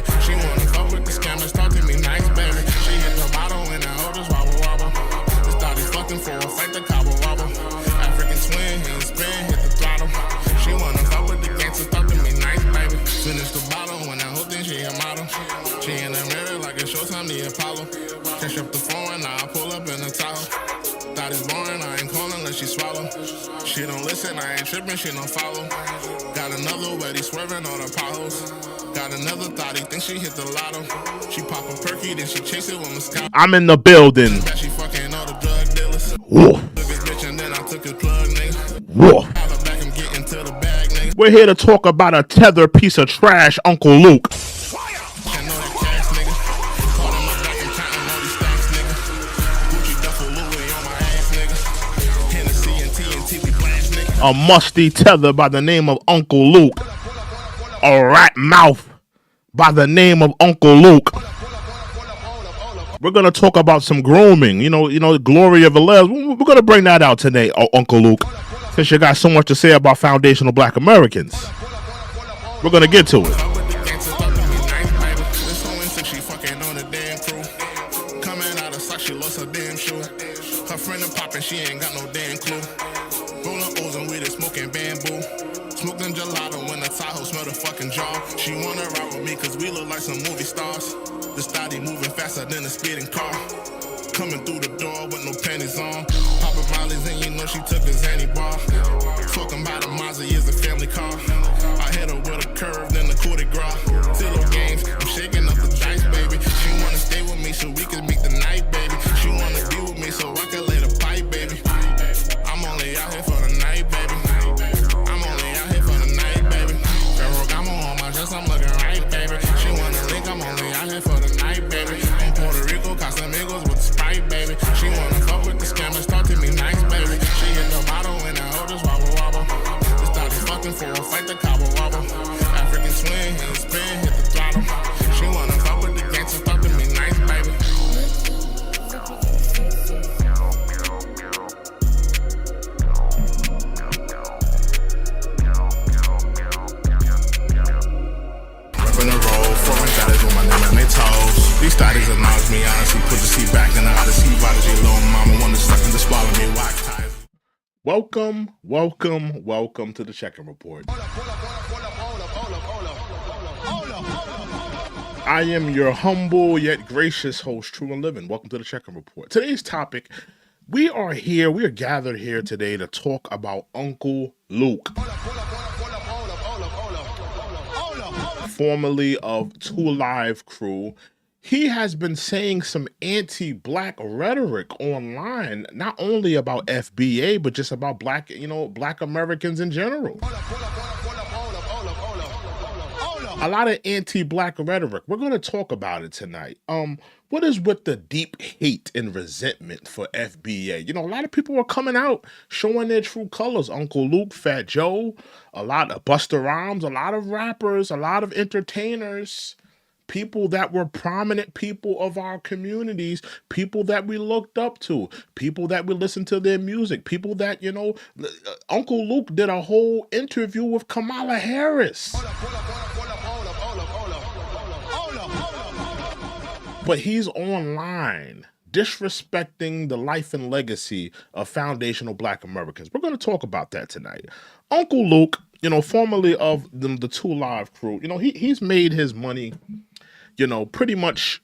baby. She wanna fuck with the scammers, talk to me nice, baby. She hit the bottle and the holders wobble wobble. Just thought he fucking for a fight, the cobble wobble. African swing, hit spin, hit the throttle. She wanna fuck with the gangsters, talk to me nice, baby. Finish the bottle when that whole thing she a model. She in the mirror like it's showtime, the Apollo. Catch up the phone, now I pull up in the Tahoe. Thought it's boring, I ain't calling unless she swallow. She don't listen, I ain't tripping, she don't follow. Got another wetty swerving on her potholes. Got another thought, he thinks she hit the lotto. She pop a perky, then she chase it with Moscato. I'm in the building. She fucking all the drug dealers. Whoa. Took his bitch and then I took his plug, nigga. Whoa. Back and get into the bag, nigga. We're here to talk about a tether piece of trash, Uncle Luke. A musty tether by the name of Uncle Luke. A rat mouth by the name of Uncle Luke. We're going to talk about some grooming. You know, the glory of the les. We're going to bring that out today, Uncle Luke. Since you got so much to say about foundational black Americans. We're going to get to it. Her friend and poppin', she ain't got no damn clue. Rollin' O's and weed and smoking bamboo. Smoking gelato when the Tahoe smell the fucking jar. She wanna ride with me cause we look like some movie stars. The study moving faster than a speeding car. Coming through the door with no panties on. Poppin' volleys and you know she took his anti-bar. Talking about a Mazda is a family car. I hit her with a curve, then the coup de grace. Zillow games, I'm shaking up the dice, baby. She wanna stay with me so we can make the night, baby. She wanna be with me so I can lay the pipe, baby. I'm only out here for the night, baby. I'm only out here for the night, baby. Ferragamo on my dress, I'm looking right, baby. She wanna link, I'm only out here for the night, baby. In Puerto Rico, Casamigos with the Sprite, baby. She wanna fuck with the scammers, talk to me nice, baby. She hit the bottle and the holders wobble wobble. Just thought he fucking for a fight, the cobble wobble. African swing, hit spin, hit the throttle. She wanna fuck with the gangsters, talk to me nice, baby. These studies acknowledge me, honestly, put the seat back in the Odyssey. Prodigy, little mama, wanna suck and just swallow me. Welcome to the Checkin' Report. I am your humble yet gracious host, True and Livin. Welcome to the Checkin' Report. Today's topic, we are gathered here today to talk about Uncle Luke. Formerly of Two Live Crew. He has been saying some anti-black rhetoric online, not only about FBA, but just about black Americans in general. A lot of anti-black rhetoric. We're going to talk about it tonight. What is with the deep hate and resentment for FBA? A lot of people are coming out showing their true colors. Uncle Luke, Fat Joe, a lot of Busta Rhymes, a lot of rappers, a lot of entertainers, people that were prominent people of our communities, people that we looked up to, people that we listened to their music, people that, Uncle Luke did a whole interview with Kamala Harris. But he's online disrespecting the life and legacy of foundational black Americans. We're going to talk about that tonight. Uncle Luke, formerly of the Two Live Crew, he's made his money, pretty much,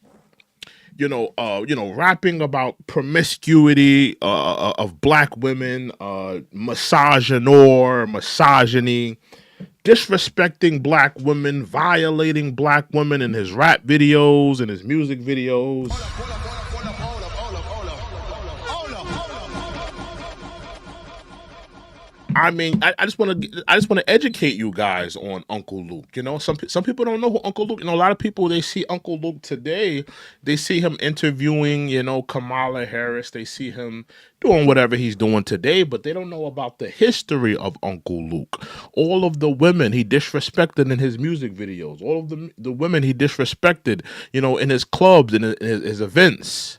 rapping about promiscuity of black women, misogyny, disrespecting black women, violating black women in his rap videos and his music videos. I mean, I just want to educate you guys on Uncle Luke. Some people don't know who Uncle Luke. A lot of people, they see Uncle Luke today. They see him interviewing, Kamala Harris. They see him doing whatever he's doing today, but they don't know about the history of Uncle Luke. All of the women he disrespected in his music videos. All of the women he disrespected, in his clubs and in his events.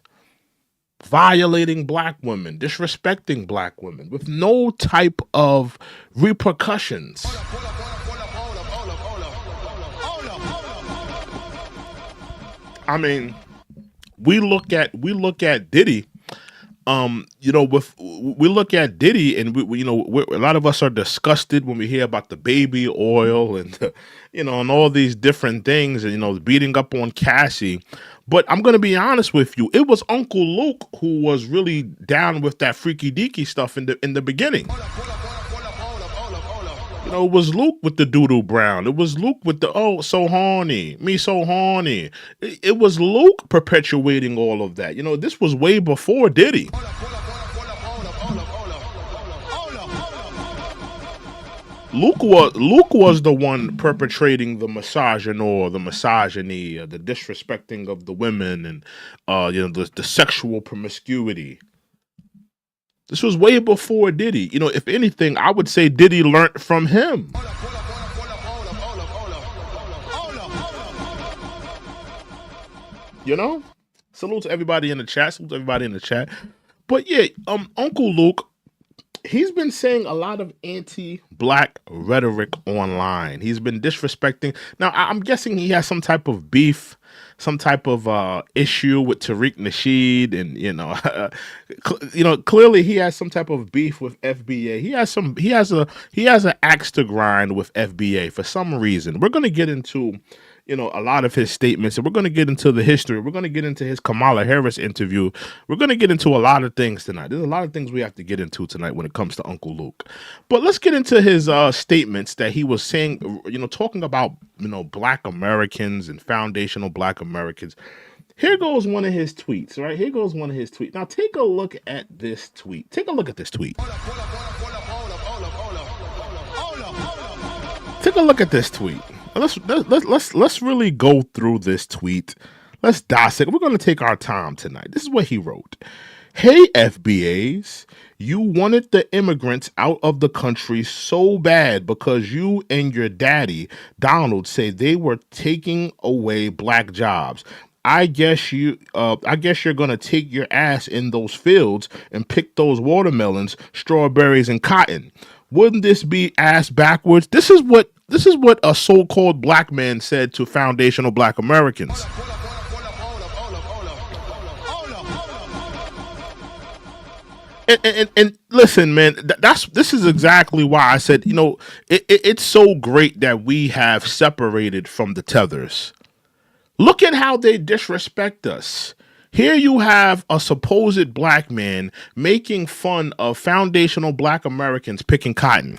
Violating black women, disrespecting black women with no type of repercussions. I mean, we look at Diddy. With we look at Diddy, and a lot of us are disgusted when we hear about the baby oil and and all these different things, and beating up on Cassie. But I'm gonna be honest with you, it was Uncle Luke who was really down with that freaky deaky stuff in the beginning. It was Luke with the doodoo brown. It was Luke with the so horny, me so horny. It was Luke perpetuating all of that. This was way before Diddy. Luke was the one perpetrating the misogynoir, the misogyny, the disrespecting of the women, and the sexual promiscuity. This was way before Diddy. If anything, I would say Diddy learned from him. You know? Salute to everybody in the chat. Salute to everybody in the chat. But yeah, Uncle Luke, he's been saying a lot of anti-black rhetoric online. He's been disrespecting. Now, I'm guessing he has some type of beef, some type of issue with Tariq Nasheed, and clearly he has some type of beef with FBA. He has an axe to grind with FBA for some reason. We're going to get into a lot of his statements, and we're going to get into the history. We're going to get into his Kamala Harris interview. We're going to get into a lot of things tonight. There's a lot of things we have to get into tonight when it comes to Uncle Luke. But let's get into his statements that he was saying, talking about, black Americans and foundational black Americans. Here goes one of his tweets, right? Here goes one of his tweets. Now take a look at this tweet. Take a look at this tweet. Take a look at this tweet. Let's really go through this tweet. Let's dissect. We're going to take our time tonight. This is what he wrote. Hey, FBAs, you wanted the immigrants out of the country so bad because you and your daddy, Donald, say they were taking away black jobs. I guess you're gonna take your ass in those fields and pick those watermelons, strawberries, and cotton. Wouldn't this be ass backwards? This is what a so-called black man said to foundational black Americans. And listen, man, this is exactly why I said, it's so great that we have separated from the tethers. Look at how they disrespect us. Here you have a supposed black man making fun of foundational black Americans picking cotton.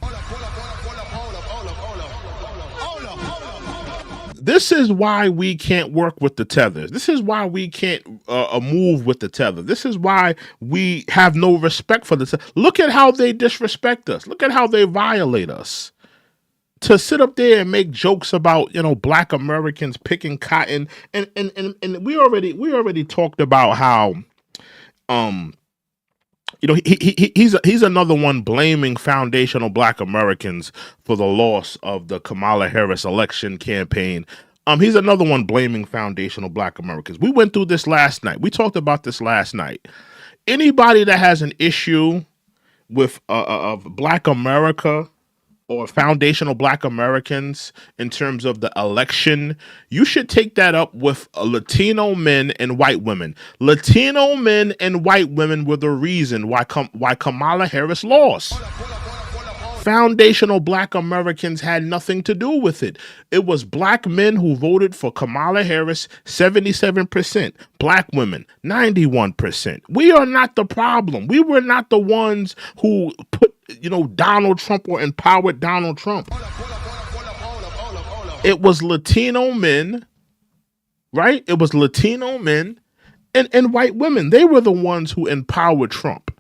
This is why we can't work with the tethers. This is why we can't move with the tether. This is why we have no respect for this. Look at how they disrespect us. Look at how they violate us. To sit up there and make jokes about black Americans picking cotton, and we already talked about how he's another one blaming foundational black Americans for the loss of the Kamala Harris election campaign. He's another one blaming foundational black Americans. We went through this last night. We talked about this last night. Anybody that has an issue with of black America or foundational black Americans in terms of the election, you should take that up with Latino men and white women. Latino men and white women were the reason why Kamala Harris lost. Foundational black Americans had nothing to do with it. It was black men who voted for Kamala Harris, 77%. Black women, 91%. We are not the problem. We were not the ones who put Donald Trump or empowered Donald Trump. It was Latino men, right? It was Latino men and white women. They were the ones who empowered Trump.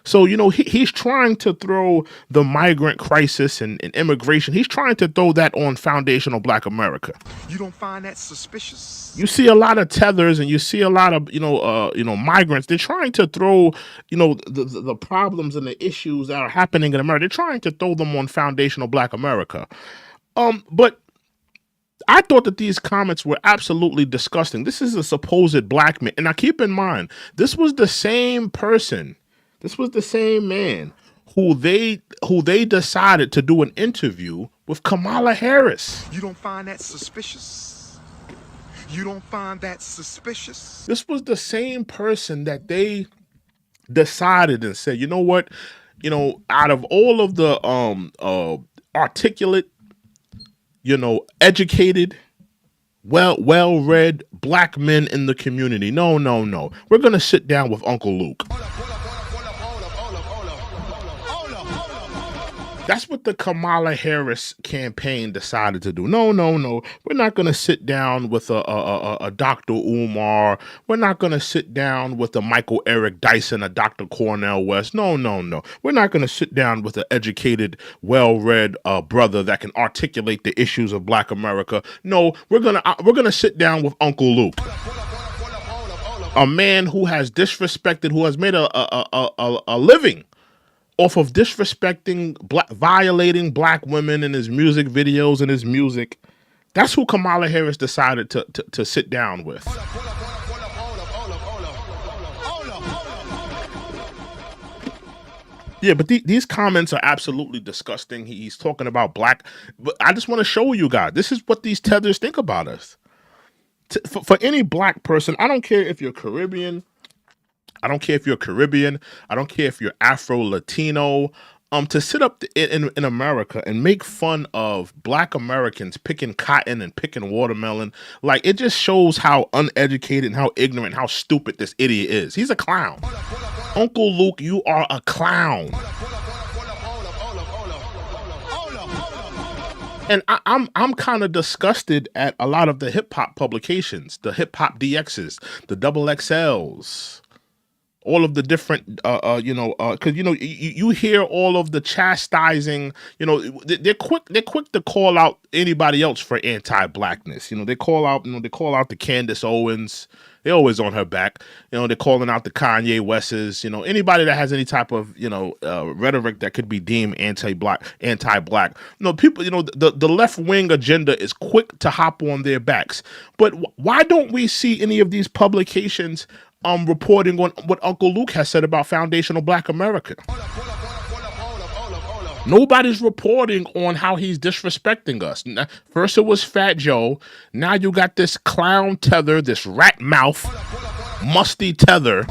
So, he's trying to throw the migrant crisis and immigration. He's trying to throw that on foundational black America. You don't find that suspicious? You see a lot of tethers and you see a lot of, migrants. They're trying to throw, the problems and the issues that are happening in America. They're trying to throw them on foundational black America. But I thought that these comments were absolutely disgusting. This is a supposed black man. And now keep in mind, this was the same person. This was the same man who they decided to do an interview with Kamala Harris. You don't find that suspicious? You don't find that suspicious? This was the same person that they decided and said, you know what, out of all of the articulate, educated, well-read black men in the community, no, we're gonna sit down with Uncle Luke. That's what the Kamala Harris campaign decided to do. No. We're not going to sit down with a Dr. Umar. We're not going to sit down with a Michael Eric Dyson, a Dr. Cornel West. No. We're not going to sit down with an educated, well-read brother that can articulate the issues of Black America. No, we're gonna sit down with Uncle Luke, a man who has disrespected, who has made a living off of disrespecting, violating black women in his music videos and his music. That's who Kamala Harris decided to sit down with. Yeah, but these comments are absolutely disgusting. He's talking about black. But I just want to show you guys, this is what these tethers think about us. For any black person, I don't care if you're Caribbean, I don't care if you're Caribbean, I don't care if you're Afro-Latino, to sit up in America and make fun of black Americans picking cotton and picking watermelon, like, it just shows how uneducated and how ignorant, how stupid this idiot is. He's a clown. Uncle Luke, you are a clown. And I'm kind of disgusted at a lot of the hip hop publications, the hip hop DXs, the double XLs, all of the different, because you hear all of the chastising. They're quick to call out anybody else for anti-blackness. They call out the Candace Owens. They're always on her back. They're calling out the Kanye Wests. Anybody that has any type of rhetoric that could be deemed anti-black. People. The left wing agenda is quick to hop on their backs. But why don't we see any of these publications reporting on what Uncle Luke has said about foundational Black America? Nobody's reporting on how he's disrespecting us. First it was Fat Joe. Now you got this clown tether, this rat mouth, musty tether,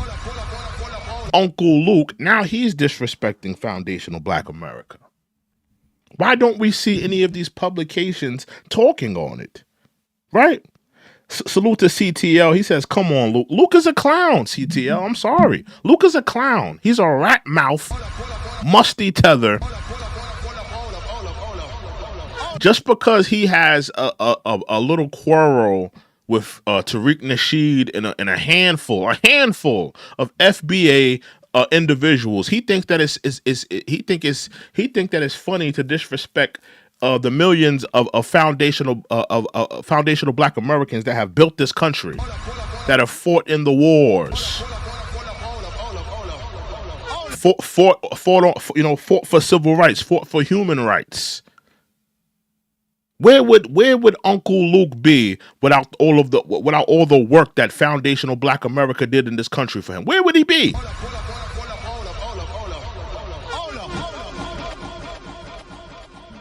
Uncle Luke. Now he's disrespecting foundational Black America. Why don't we see any of these publications talking on it? Right? Salute to CTL. He says, come on, Luke. Luke is a clown, CTL. I'm sorry. Luke is a clown. He's a rat mouth, musty tether. Just because he has a little quarrel with Tariq Nasheed and a handful of FBA individuals, he thinks that it's funny to disrespect the millions of foundational Black Americans that have built this country, that have fought in the wars, fought for civil rights, fought for human rights. Where would Uncle Luke be without all the work that foundational Black America did in this country for him? Where would he be?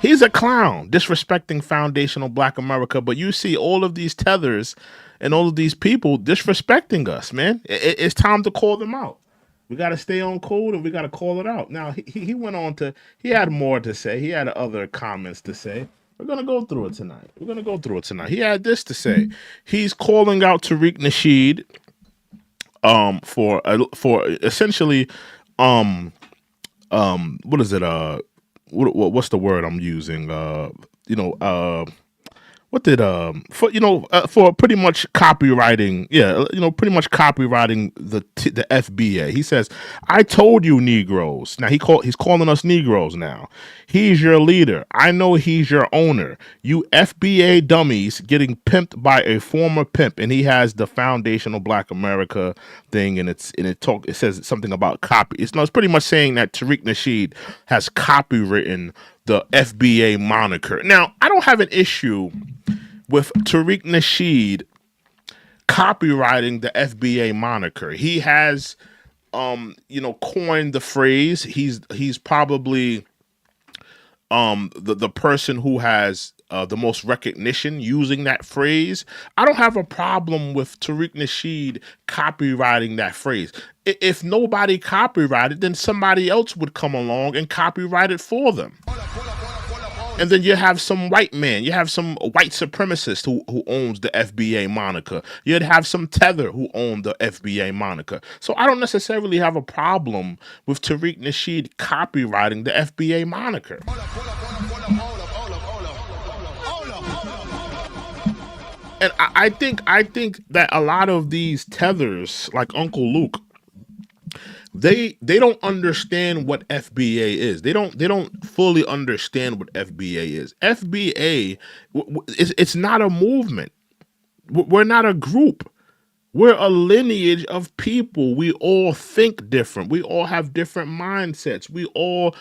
He's a clown, disrespecting foundational Black America. But you see all of these tethers and all of these people disrespecting us, man. It's time to call them out. We got to stay on code and we got to call it out. Now, he went on he had more to say. He had other comments to say. We're going to go through it tonight. He had this to say. He's calling out Tariq Nasheed for essentially, what is it? What's the word I'm using? For pretty much copywriting, pretty much copywriting the FBA. He says, I told you Negroes. Now he's calling us Negroes now. He's your leader. I know he's your owner. You FBA dummies getting pimped by a former pimp. And he has the foundational Black America thing, and it says something about copy. It's pretty much saying that Tariq Nasheed has copywritten the FBA moniker. Now, I don't have an issue with Tariq Nasheed copywriting the FBA moniker. He has, coined the phrase. He's probably the person who has the most recognition using that phrase. I don't have a problem with Tariq Nasheed copywriting that phrase. If nobody copyrighted, then somebody else would come along and copyright it for them. And then you have some white man, you have some white supremacist who owns the FBA moniker. You'd have some tether who own the FBA moniker. So I don't necessarily have a problem with Tariq Nasheed copywriting the FBA moniker. And I think that a lot of these tethers, like Uncle Luke, they don't understand what FBA is. They don't fully understand what FBA is. FBA, it's not a movement. We're not a group. We're a lineage of people. We all think different. We all have different mindsets. We all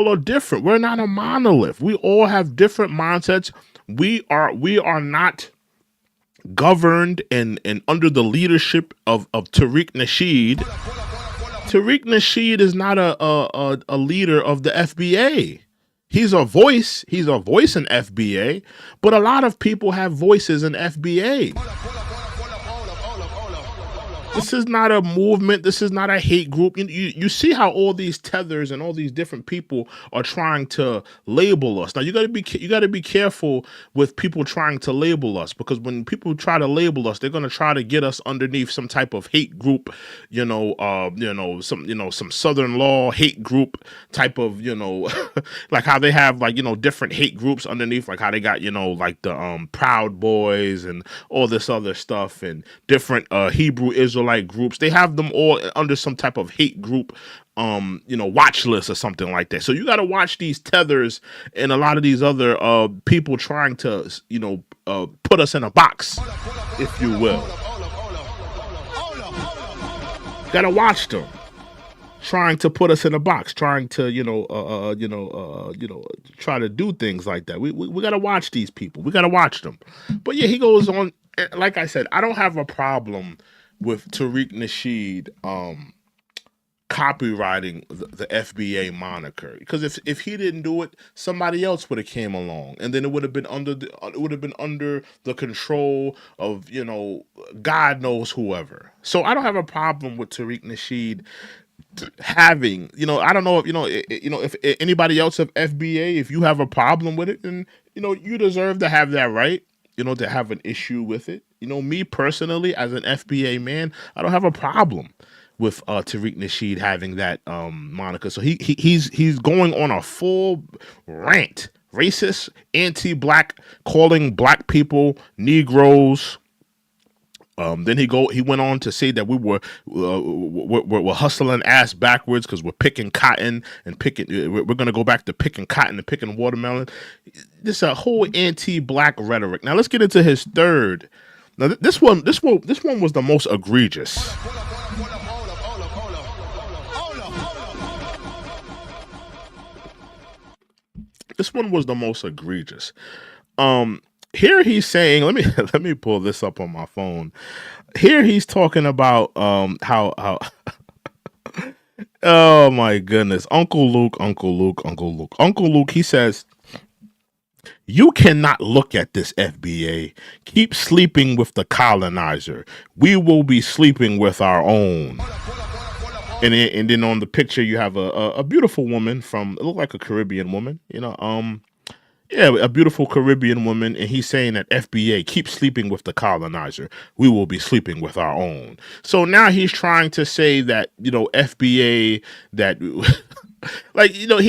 are different. We're not a monolith. We all have different mindsets. We are not governed and under the leadership of Tariq Nasheed. Tariq Nasheed is not a leader of the FBA. He's a voice. He's a voice in FBA, but a lot of people have voices in FBA. This is not a movement. This is not a hate group. You see how all these tethers and all these different people are trying to label us. Now you got to be careful with people trying to label us, because when people try to label us, they're going to try to get us underneath some type of hate group, some Southern law hate group type of, like how they have different hate groups underneath, like how they got like the Proud Boys and all this other stuff, and different Hebrew Israelite groups. They have them all under some type of hate group watch list or something like that. So you got to watch these tethers and a lot of these other people trying to put us in a box, if you will. Got to watch them trying to put us in a box, trying to try to do things like that. We got to watch these people. We got to watch them. But yeah, he goes on. Like I said, I don't have a problem with Tariq Nasheed copywriting the FBA moniker, because if he didn't do it, somebody else would have came along, and then it would have been under the control of God knows whoever. So I don't have a problem with Tariq Nasheed having I don't know if if anybody else of FBA, if you have a problem with it, then you deserve to have that right, to have an issue with it. Me personally, as an FBA man, I don't have a problem with Tariq Nasheed having that moniker. So he's going on a full rant, racist, anti-black, calling black people Negroes. Then he went on to say that we're hustling ass backwards because we're picking cotton and we're going to go back to picking cotton and picking watermelon. This a whole anti-black rhetoric. Now let's get into his third. Now this one was the most egregious. This one was the most egregious. Here he's saying, let me pull this up on my phone. Here he's talking about how oh my goodness, Uncle Luke. He says, "You cannot look at this FBA. Keep sleeping with the colonizer. We will be sleeping with our own." And then on the picture you have a beautiful woman it looked like a Caribbean woman, yeah, a beautiful Caribbean woman, and he's saying that FBA, keep sleeping with the colonizer. We will be sleeping with our own. So now he's trying to say that FBA, that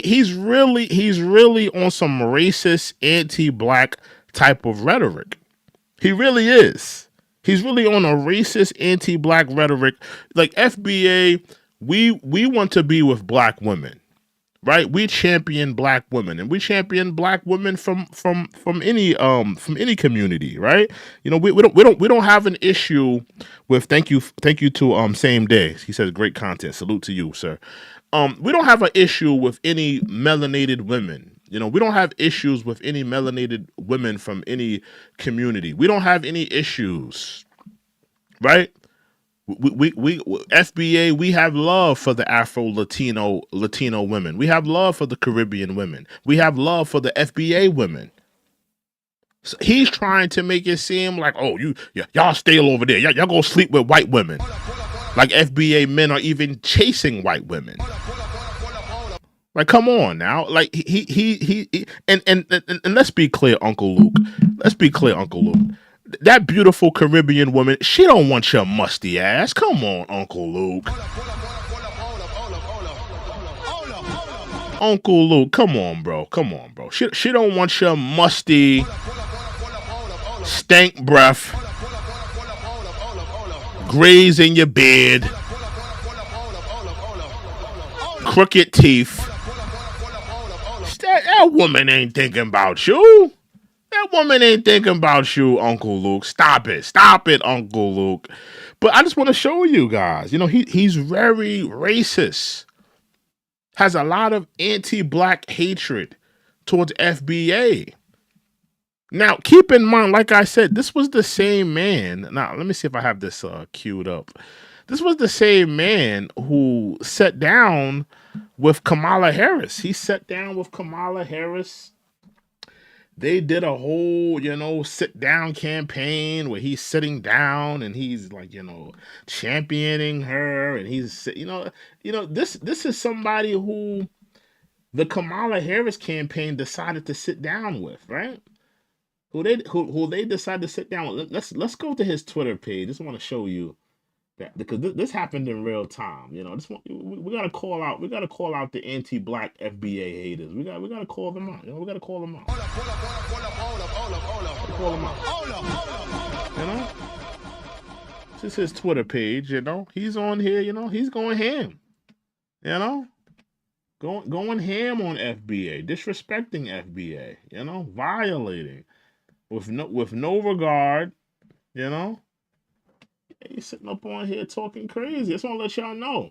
he's really on some racist, anti-black type of rhetoric. He really is. He's really on a racist, anti-black rhetoric. Like FBA, we want to be with black women. Right, we champion black women, and we champion black women from any community. Right, we don't have an issue with. Thank you to Same Day. He says great content. Salute to you, sir. We don't have an issue with any melanated women. We don't have issues with any melanated women from any community. We don't have any issues. Right. We FBA, we have love for the Afro Latino women. We have love for the Caribbean women. We have love for the FBA women. So he's trying to make it seem like, oh, y'all stay over there. Y'all go sleep with white women. Like FBA men are even chasing white women. Like, come on now. Like he and let's be clear, Uncle Luke. Let's be clear, Uncle Luke. That beautiful Caribbean woman, she don't want your musty ass. Come on, Uncle Luke. Uncle Luke, come on, bro. Come on, bro. She don't want your musty, stank breath, grays in your beard, crooked teeth. That woman ain't thinking about you. That woman ain't thinking about you, Uncle Luke. Stop it. Stop it, Uncle Luke. But I just want to show you guys, he's very racist. Has a lot of anti-black hatred towards FBA. Now, keep in mind, like I said, this was the same man. Now, let me see if I have this queued up. This was the same man who sat down with Kamala Harris. He sat down with Kamala Harris. They did a whole, sit down campaign where he's sitting down and he's like, championing her. And he's, this is somebody who the Kamala Harris campaign decided to sit down with, right? Who they decided to sit down with. Let's go to his Twitter page. Just want to show you that, because this happened in real time. We gotta call out. We gotta call out the anti-black FBA haters. We gotta call them out. We gotta call them out. Call them out. This is his Twitter page. He's on here. He's going ham. Going ham on FBA, disrespecting FBA. Violating with no regard. He's sitting up on here talking crazy. I just want to let y'all know,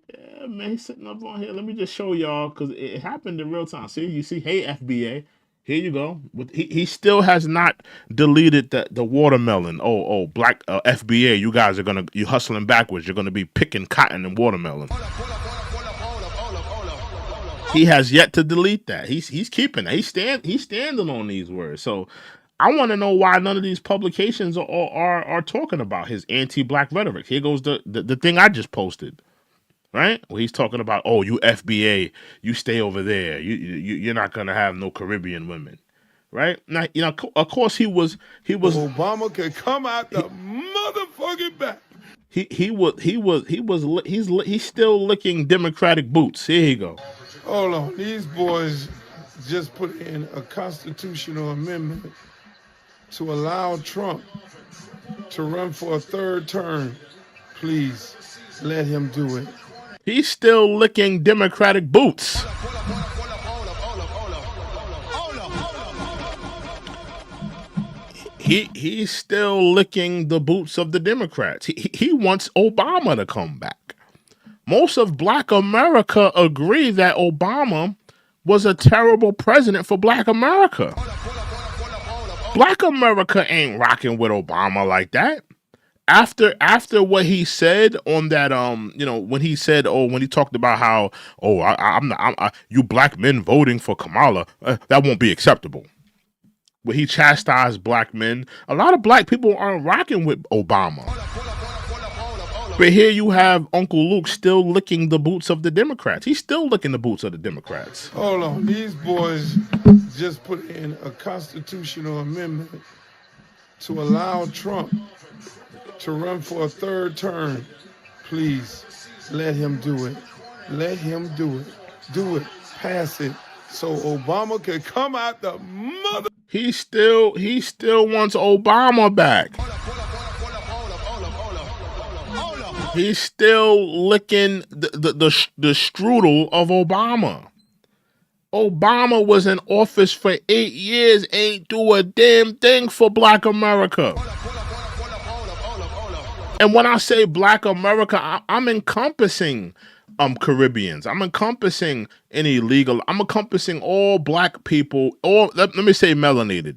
Yeah, man, he's sitting up on here. Let me just show y'all, because it happened in real time. See, you see, hey, FBA, here you go. He still has not deleted the watermelon. Oh, black FBA, you guys are you hustling backwards. You're going to be picking cotton and watermelon. He has yet to delete that. He's keeping it. He's standing on these words. So I want to know why none of these publications are talking about his anti-black rhetoric. Here goes the thing I just posted, right? Where he's talking about, oh, you FBA, you stay over there. You're not gonna have no Caribbean women, right? Now, of course he was. Obama can come out the motherfucking back. He's still licking Democratic boots. Here you go. Hold on, these boys just put in a constitutional amendment to allow Trump to run for a third term. Please let him do it. He's still licking Democratic boots. He's still licking the boots of the Democrats. He wants Obama to come back. Most of Black America agree that Obama was a terrible president for Black America. Black America ain't rocking with Obama like that. After what he said on that, when he said, when he talked about how, you black men voting for Kamala, that won't be acceptable. Where he chastised black men, a lot of black people aren't rocking with Obama. But here you have Uncle Luke still licking the boots of the Democrats. He's still licking the boots of the Democrats. Hold on, these boys just put in a constitutional amendment to allow Trump to run for a third term. Please let him do it. Let him do it. Do it. Pass it so Obama can come out the mother. He still wants Obama back. He's still licking the strudel of Obama. Obama was in office for 8 years, ain't do a damn thing for Black America. And when I say Black America, I'm encompassing Caribbeans. I'm encompassing any illegal. I'm encompassing all black people, let me say melanated.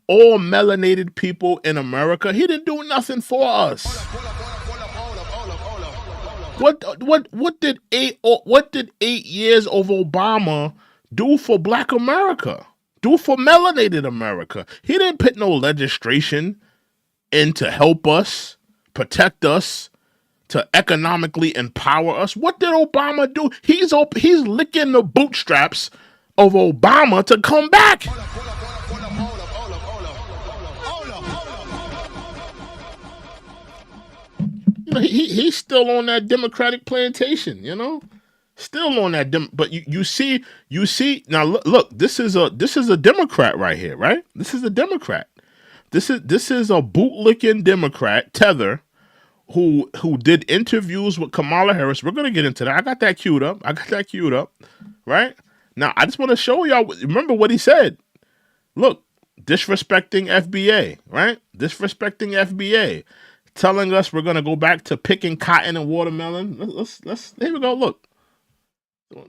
all melanated people in America. He didn't do nothing for us. What did 8 years of Obama do for Black America? Do for melanated America? He didn't put no legislation in to help us, protect us, to economically empower us. What did Obama do? He's licking the bootstraps of Obama to come back. You know, he's still on that Democratic plantation, you know? Still on that but you see now look, this is a Democrat right here, right? This is a Democrat. This is a bootlicking Democrat, Tether, who did interviews with Kamala Harris. We're gonna get into that. I got that queued up. Right? Now I just want to show y'all. Remember what he said. Look, disrespecting FBA, right? Disrespecting FBA. Telling us we're gonna go back to picking cotton and watermelon. Let's here we go. Look.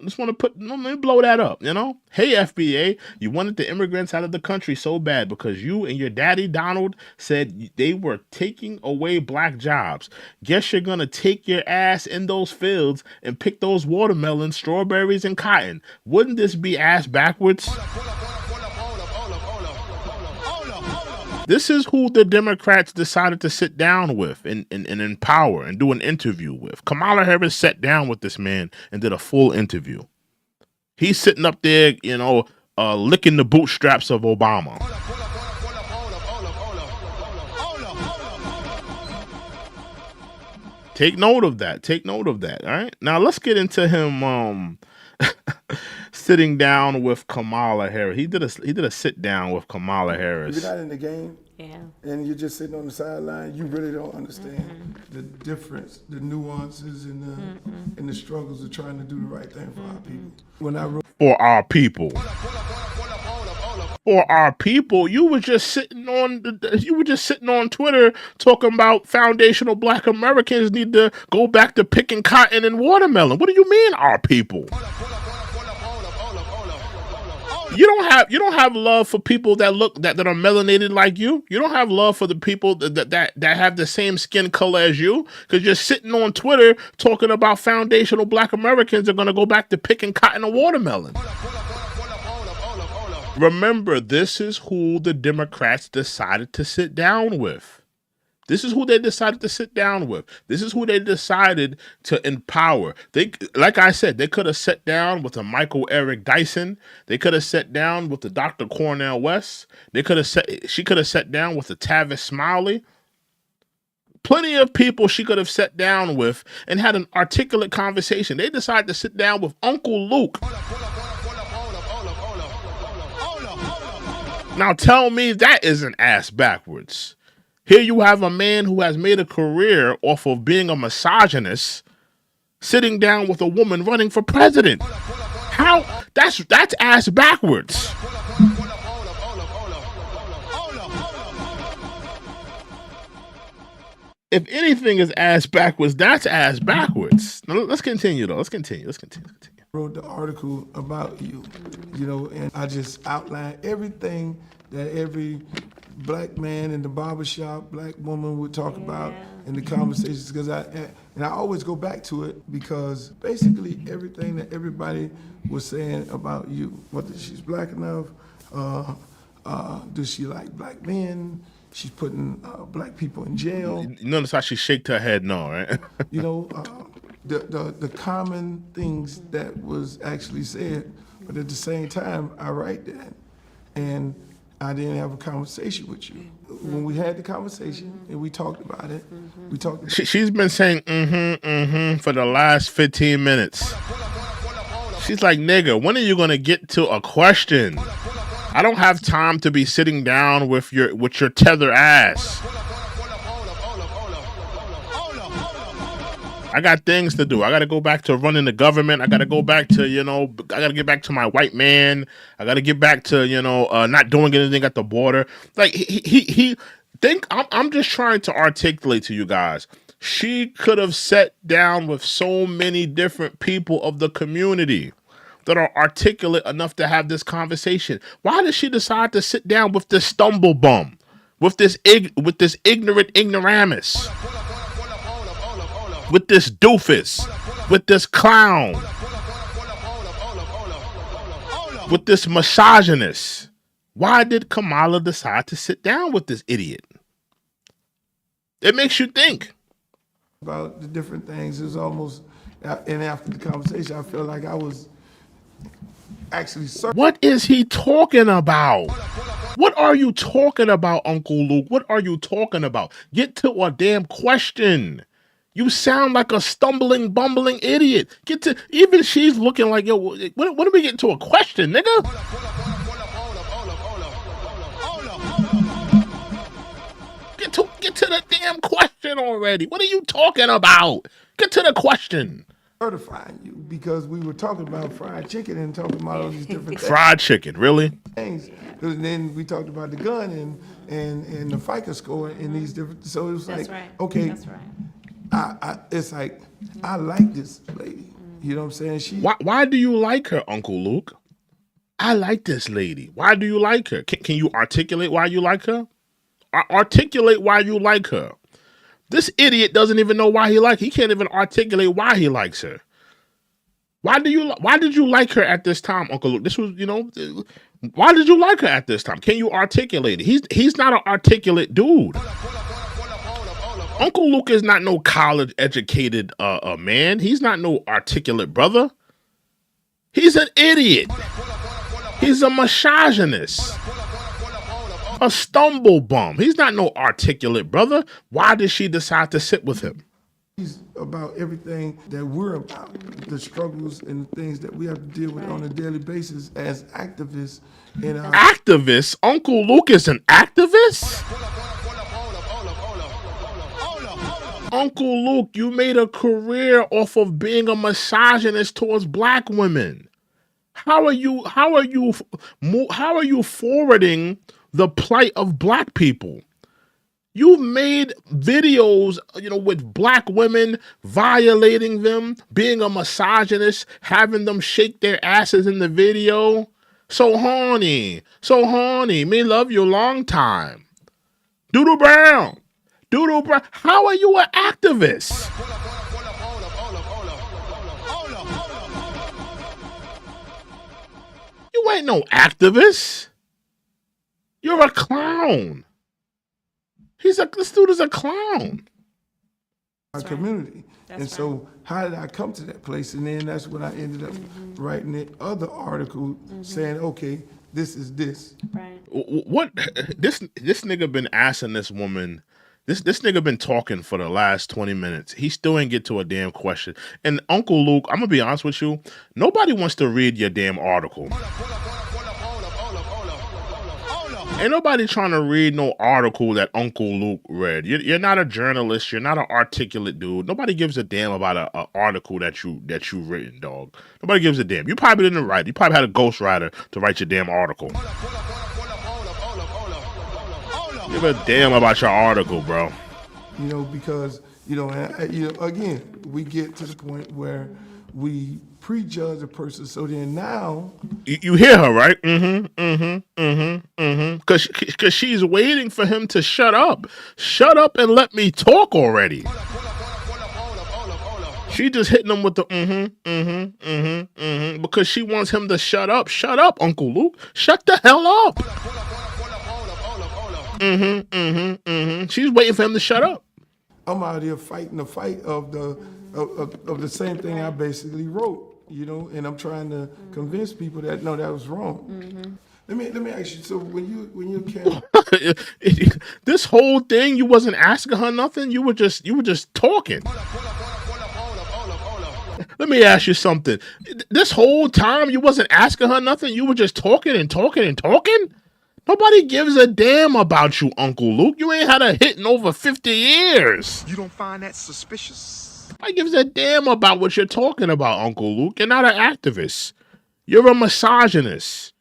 Just want to let me blow that up, you know? Hey, FBA, you wanted the immigrants out of the country so bad because you and your daddy, Donald, said they were taking away Black jobs. Guess you're going to take your ass in those fields and pick those watermelons, strawberries, and cotton. Wouldn't this be ass backwards? This is who the Democrats decided to sit down with and empower and do an interview with. Kamala Harris sat down with this man and did a full interview. He's sitting up there, you know, licking the bootstraps of Obama. Take note of that. All right. Now let's get into him sitting down with Kamala Harris. He did a sit down with Kamala Harris. If you're not in the game, yeah, and you're just sitting on the sideline, you really don't understand the difference, the nuances, and the struggles of trying to do the right thing for our people. When I wrote for our people, you were just sitting on Twitter talking about foundational Black Americans need to go back to picking cotton and watermelon. What do you mean, our people? You don't have love for people that are melanated like you. You don't have love for the people that have the same skin color as you, because you're sitting on Twitter talking about foundational Black Americans are going to go back to picking cotton and watermelon. Remember, this is who the Democrats decided to sit down with. This is who they decided to sit down with. This is who they decided to empower. Like I said, they could have sat down with a Michael Eric Dyson. They could have sat down with the Dr. Cornel West. She could have sat down with the Tavis Smiley. Plenty of people she could have sat down with and had an articulate conversation. They decided to sit down with Uncle Luke. Now tell me that isn't ass backwards. Here you have a man who has made a career off of being a misogynist, sitting down with a woman running for president. How? That's ass backwards. If anything is ass backwards, that's ass backwards. Now, let's continue though. Let's continue. Wrote the article about you, you know, and I just outlined everything that every Black man in the barbershop, Black woman would talk about in the conversations, because I always go back to it, because basically everything that everybody was saying about you, whether she's Black enough, does she like Black men, she's putting Black people in jail. You notice how she shaked her head no, right? You know, the common things that was actually said, but at the same time, I write that, and I didn't have a conversation with you. When we had the conversation and we talked about it, She's been saying for the last 15 minutes. She's like, nigga, when are you gonna get to a question? I don't have time to be sitting down with your tether ass. I got things to do. I got to go back to running the government. I got to go back to, I got to get back to my white man. I got to get back to, not doing anything at the border. Like I'm just trying to articulate to you guys. She could have sat down with so many different people of the community. that are articulate enough to have this conversation. Why did she decide to sit down with this stumble bum, with this ignorant ignoramus, with this doofus, with this clown, with this misogynist? Why did Kamala decide to sit down with this idiot? It makes you think. About the different things. It was almost, and after the conversation, I felt like I was actually What is he talking about? What are you talking about, Uncle Luke? What are you talking about? Get to a damn question. You sound like a stumbling, bumbling idiot. Get to, even she's looking like, yo, when do we get to a question, nigga? Get to the damn question already. What are you talking about? Get to the question. Certifying you because we were talking about fried chicken and talking about all these different Fried chicken, really? things. And then we talked about the gun and the FICA score and these different. So it was That's like, right. okay, That's right. it's like I like this lady. You know what I'm saying? Why do you like her, Uncle Luke? I like this lady. Why do you like her? Can you articulate why you like her? Articulate why you like her. This idiot doesn't even know why he can't even articulate why he likes her. Why did you like her at this time, Uncle Luke? This was, why did you like her at this time? Can you articulate it? He's not an articulate dude. Uncle Luke is not no college educated man. He's not no articulate brother. He's an idiot. He's a misogynist. A stumble bum. He's not no articulate brother. Why did she decide to sit with him? He's about everything that we're about, the struggles and the things that we have to deal with on a daily basis as activists. Activists? Uncle Luke is an activist? Uncle Luke, you made a career off of being a misogynist towards black women. How are you forwarding the plight of black people? You've made videos, with black women, violating them, being a misogynist, having them shake their asses in the video. So horny, me love you long time. Doodle Brown. How are you an activist? You ain't no activist. You're a clown. This dude is a clown. Our community. And so how did I come to that place? And then that's when I ended up writing the other article saying, okay, this is this. Right. What this nigga been asking this woman, this nigga been talking for the last 20 minutes. He still ain't get to a damn question. And Uncle Luke, I'm gonna be honest with you, nobody wants to read your damn article. Ain't nobody trying to read no article that Uncle Luke read. You're not a journalist. You're not an articulate dude. Nobody gives a damn about an article that you written, dog. Nobody gives a damn. You probably didn't write. You probably had a ghostwriter to write your damn article. Give a damn about your article, bro. Because again, we get to the point where we prejudge a person. So then now you hear her, right? Because she's waiting for him to shut up. Shut up and let me talk already. She just hitting him with the because she wants him to shut up. Shut up, Uncle Luke. Shut the hell up. She's waiting for him to shut up. I'm out here fighting the fight of the same thing I basically wrote, and I'm trying to convince people that no, that was wrong. Let me ask you. So when you came, this whole thing, you wasn't asking her nothing. You were just talking. Let me ask you something. This whole time, you wasn't asking her nothing. You were just talking and talking and talking. Nobody gives a damn about you, Uncle Luke. You ain't had a hit in over 50 years. You don't find that suspicious? Nobody gives a damn about what you're talking about, Uncle Luke. You're not an activist. You're a misogynist.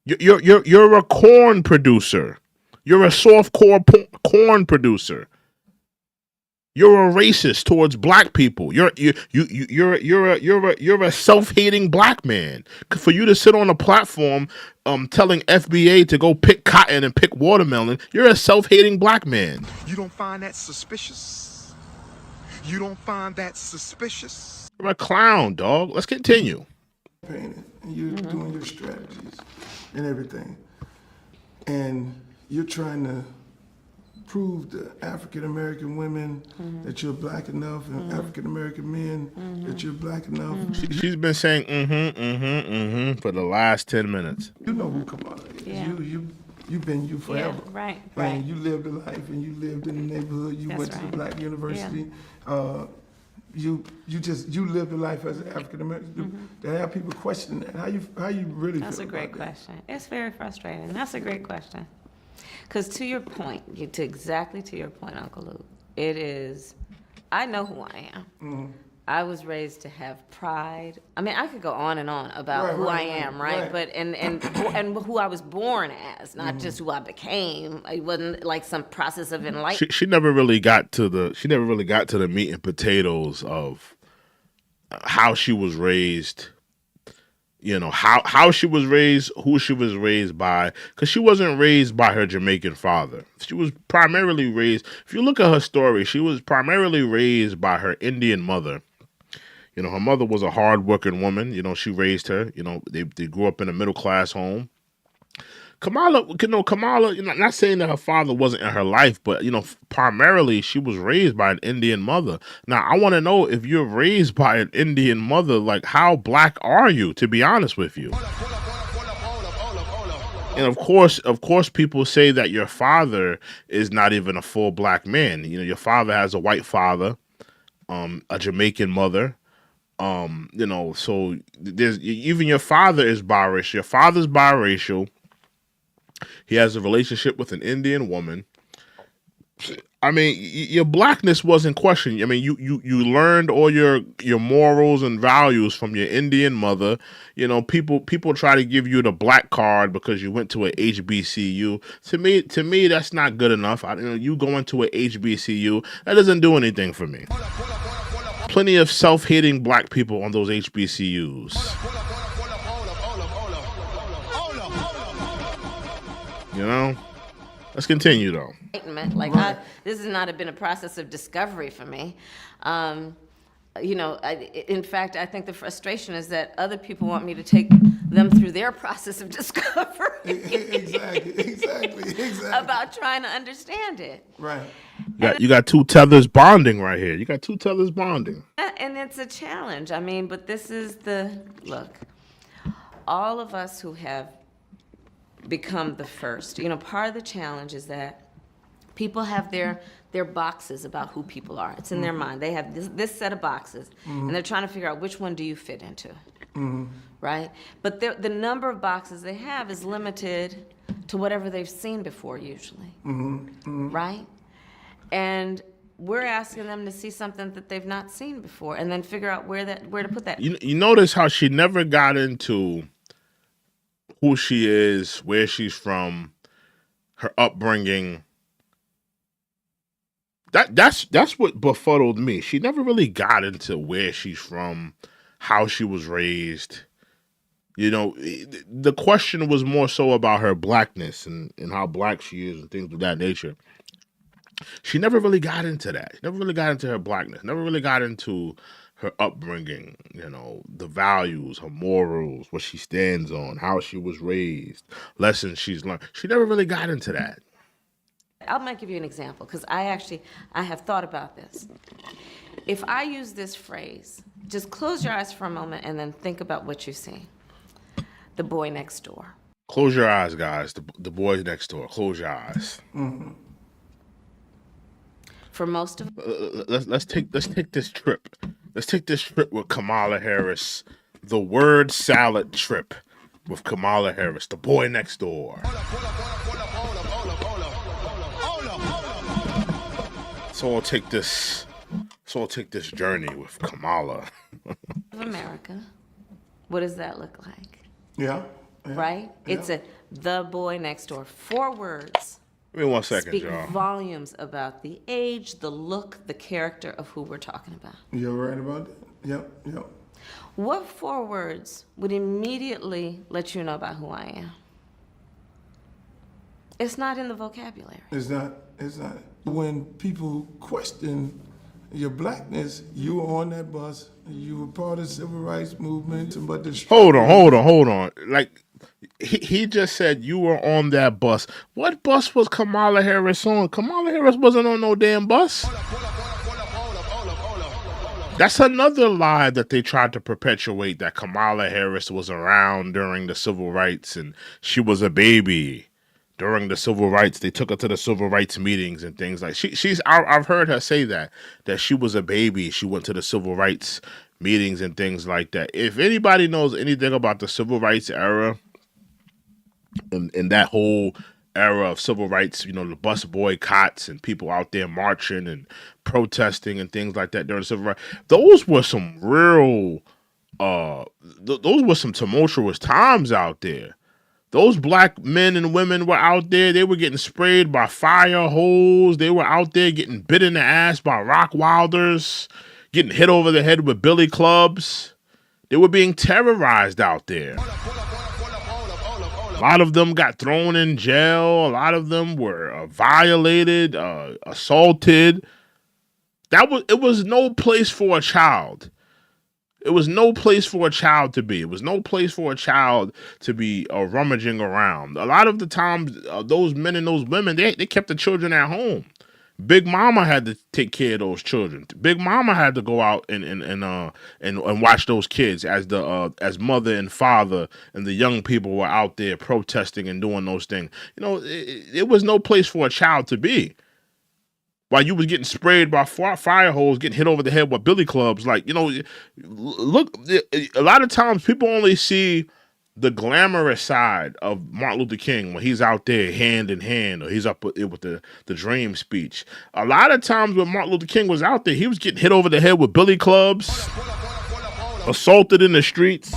You're a corn producer. You're a softcore corn producer. You're a racist towards black people. You're a self-hating black man. For you to sit on a platform telling FBA to go pick cotton and pick watermelon, you're a self-hating black man. You don't find that suspicious? You don't find that suspicious? You're a clown, dog. Let's continue. Painting, and you're doing your strategies and everything, and you're trying to prove to African American women that you're black enough, and African American men that you're black enough. She's been saying for the last 10 minutes. You know who Kamala is. Yeah. You've been you forever. Yeah, right. And you lived a life, and you lived in the neighborhood. You That's went to right. the black university. You lived a life as an African American. To have people question that, how you really That's feel a great about that? question. It's very frustrating. That's a great question. Because to your point, exactly to your point, Uncle Luke, it is, I know who I am. I was raised to have pride. I mean, I could go on and on about Right, who right, I am, right, right? right. But and who I was born as, not just who I became. It wasn't like some process of enlightenment. She never really got to the meat and potatoes of how she was raised. You know, how she was raised, who she was raised by, because she wasn't raised by her Jamaican father. She was primarily raised, if you look at her story, she was primarily raised by her Indian mother. You know, her mother was a hardworking woman. You know, she raised her. You know, they grew up in a middle-class home. Kamala, not saying that her father wasn't in her life, but, you know, primarily she was raised by an Indian mother. Now, I want to know, if you're raised by an Indian mother, like, how black are you, to be honest with you? And of course, people say that your father is not even a full black man. You know, your father has a white father, a Jamaican mother. You know, so there's even your father is biracial. Your father's biracial. He has a relationship with an Indian woman. I mean, your blackness wasn't questioned. I mean, you learned all your morals and values from your Indian mother. You know, people try to give you the black card because you went to a HBCU. To me, that's not good enough. You going to a HBCU, that doesn't do anything for me. Plenty of self-hating black people on those HBCUs. You know? Let's continue, though. Enlightenment. Like, this has not been a process of discovery for me. You know, in fact, I think the frustration is that other people want me to take them through their process of discovery. Exactly. About trying to understand it. Right. You got two tethers bonding right here. You got two tethers bonding. And it's a challenge. I mean, but this is look, all of us who have become the first, you know, part of the challenge is that people have their boxes about who people are. It's in their mind. They have this set of boxes, and they're trying to figure out which one do you fit into, right? But the number of boxes they have is limited to whatever they've seen before, usually, right? And we're asking them to see something that they've not seen before, and then figure out where to put that. You notice how she never got into who she is, where she's from, her upbringing. That's what befuddled me. She never really got into where she's from, how she was raised. You know, the question was more so about her blackness and how black she is and things of that nature. She never really got into that. She never really got into her blackness. Never really got into her upbringing, you know, the values, her morals, what she stands on, how she was raised, lessons she's learned. She never really got into that. I might give you an example, because I have thought about this. If I use this phrase, just close your eyes for a moment and then think about what you see. The boy next door. Close your eyes, guys. The boy next door. Close your eyes. For most of Let's take this trip. Let's take this trip with Kamala Harris. The word salad trip with Kamala Harris. The boy next door. So I'll take this journey with Kamala. America, what does that look like? Yeah. Right? It's the boy next door. 4 words. Give me 1 second, speak y'all. volumes about the age, the look, the character of who we're talking about. You're right about that. Yep. What 4 words would immediately let you know about who I am? It's not in the vocabulary. It's not. When people question your blackness, you were on that bus. You were part of the civil rights movement, but the Hold on. Like, he just said you were on that bus. What bus was Kamala Harris on? Kamala Harris wasn't on no damn bus. That's another lie that they tried to perpetuate, that Kamala Harris was around during the civil rights and she was a baby during the civil rights. They took her to the civil rights meetings and things like I've heard her say that she was a baby. She went to the civil rights meetings and things like that. If anybody knows anything about the civil rights era and that whole era of civil rights, you know, the bus boycotts and people out there marching and protesting and things like that during the civil rights, those were some real, those were some tumultuous times out there. Those black men and women were out there. They were getting sprayed by fire hose. They were out there getting bit in the ass by rock wilders, getting hit over the head with billy clubs. They were being terrorized out there. A lot of them got thrown in jail. A lot of them were violated, assaulted. It was no place for a child. It was no place for a child to be. It was no place for a child to be rummaging around. A lot of the times, those men and those women, they kept the children at home. Big Mama had to take care of those children. Big Mama had to go out and watch those kids as mother and father and the young people were out there protesting and doing those things. You know, it was no place for a child to be. While you was getting sprayed by fire hose, getting hit over the head with billy clubs, like, you know, look, a lot of times people only see the glamorous side of Martin Luther King when he's out there hand in hand, or he's up with the dream speech. A lot of times when Martin Luther King was out there, he was getting hit over the head with billy clubs, assaulted in the streets.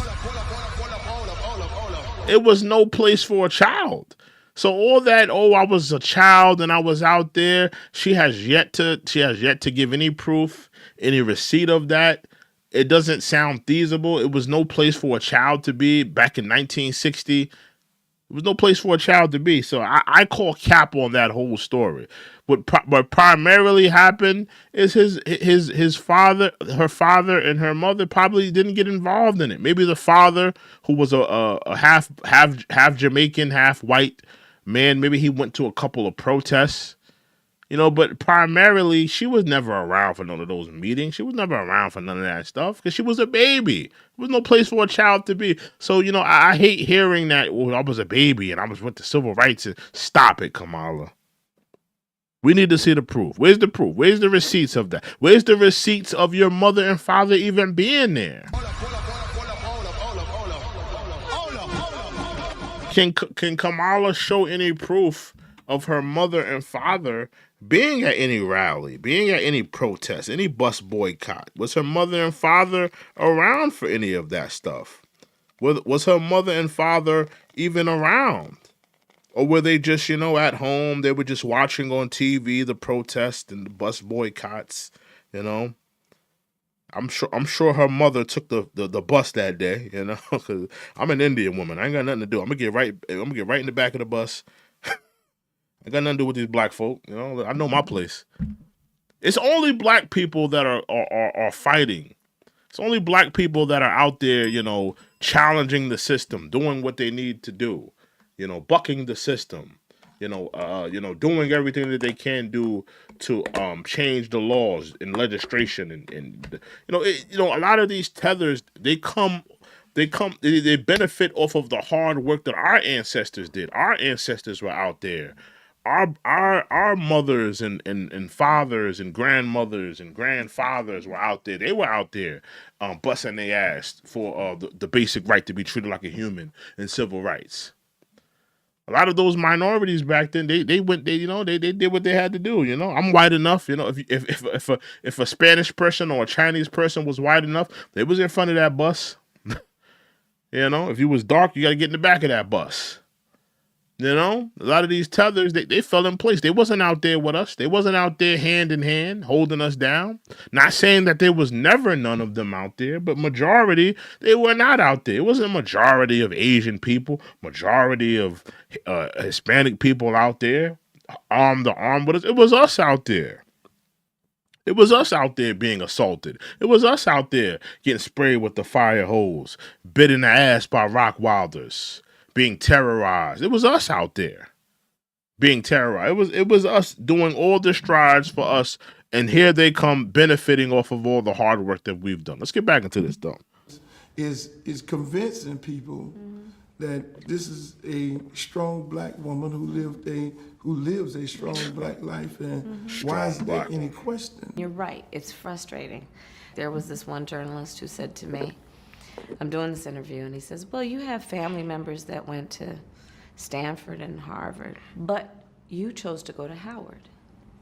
It was no place for a child. So all that, I was a child and I was out there, she has yet to give any proof, any receipt of that. It doesn't sound feasible. It was no place for a child to be back in 1960. It was no place for a child to be. So I call cap on that whole story. What primarily happened is his father, her father, and her mother probably didn't get involved in it. Maybe the father, who was a half Jamaican, half white man, maybe he went to a couple of protests. You know, but primarily, she was never around for none of those meetings. She was never around for none of that stuff because she was a baby. There was no place for a child to be. So, you know, I hate hearing that, I was a baby and I was with the civil rights. And stop it, Kamala. We need to see the proof. Where's the proof? Where's the receipts of that? Where's the receipts of your mother and father even being there? Can Kamala show any proof of her mother and father being at any rally, being at any protest, any bus boycott? Was her mother and father around for any of that stuff? Was her mother and father even around? Or were they just, you know, at home? They were just watching on TV the protests and the bus boycotts, you know? I'm sure her mother took the bus that day, you know, because I'm an Indian woman. I ain't got nothing to do. I'm gonna get right in the back of the bus. I got nothing to do with these black folk. You know, I know my place. It's only black people that are fighting. It's only black people that are out there, you know, challenging the system, doing what they need to do, you know, bucking the system, you know, doing everything that they can do to change the laws and legislation and a lot of these tethers, they benefit off of the hard work that our ancestors did. Our ancestors were out there. Our mothers and fathers and grandmothers and grandfathers were out there. They were out there busting their ass for the basic right to be treated like a human and civil rights. A lot of those minorities back then, they did what they had to do. You know, I'm white enough. You know, if a Spanish person or a Chinese person was white enough, they was in front of that bus. You know, if you was dark, you got to get in the back of that bus. You know, a lot of these tethers, they fell in place. They wasn't out there with us. They wasn't out there hand in hand holding us down. Not saying that there was never none of them out there, but majority, they were not out there. It wasn't a majority of Asian people, majority of Hispanic people out there, arm to arm with us. It was us out there. It was us out there being assaulted. It was us out there getting sprayed with the fire hose, bit in the ass by rock wilders, being terrorized. It was us out there being terrorized. It was us doing all the strides for us, and here they come benefiting off of all the hard work that we've done. Let's get back into this though. Is convincing people that this is a strong black woman who lives a strong black life, and why is there any question? You're right. It's frustrating. There was this one journalist who said to me, I'm doing this interview, and he says, well, you have family members that went to Stanford and Harvard, but you chose to go to Howard.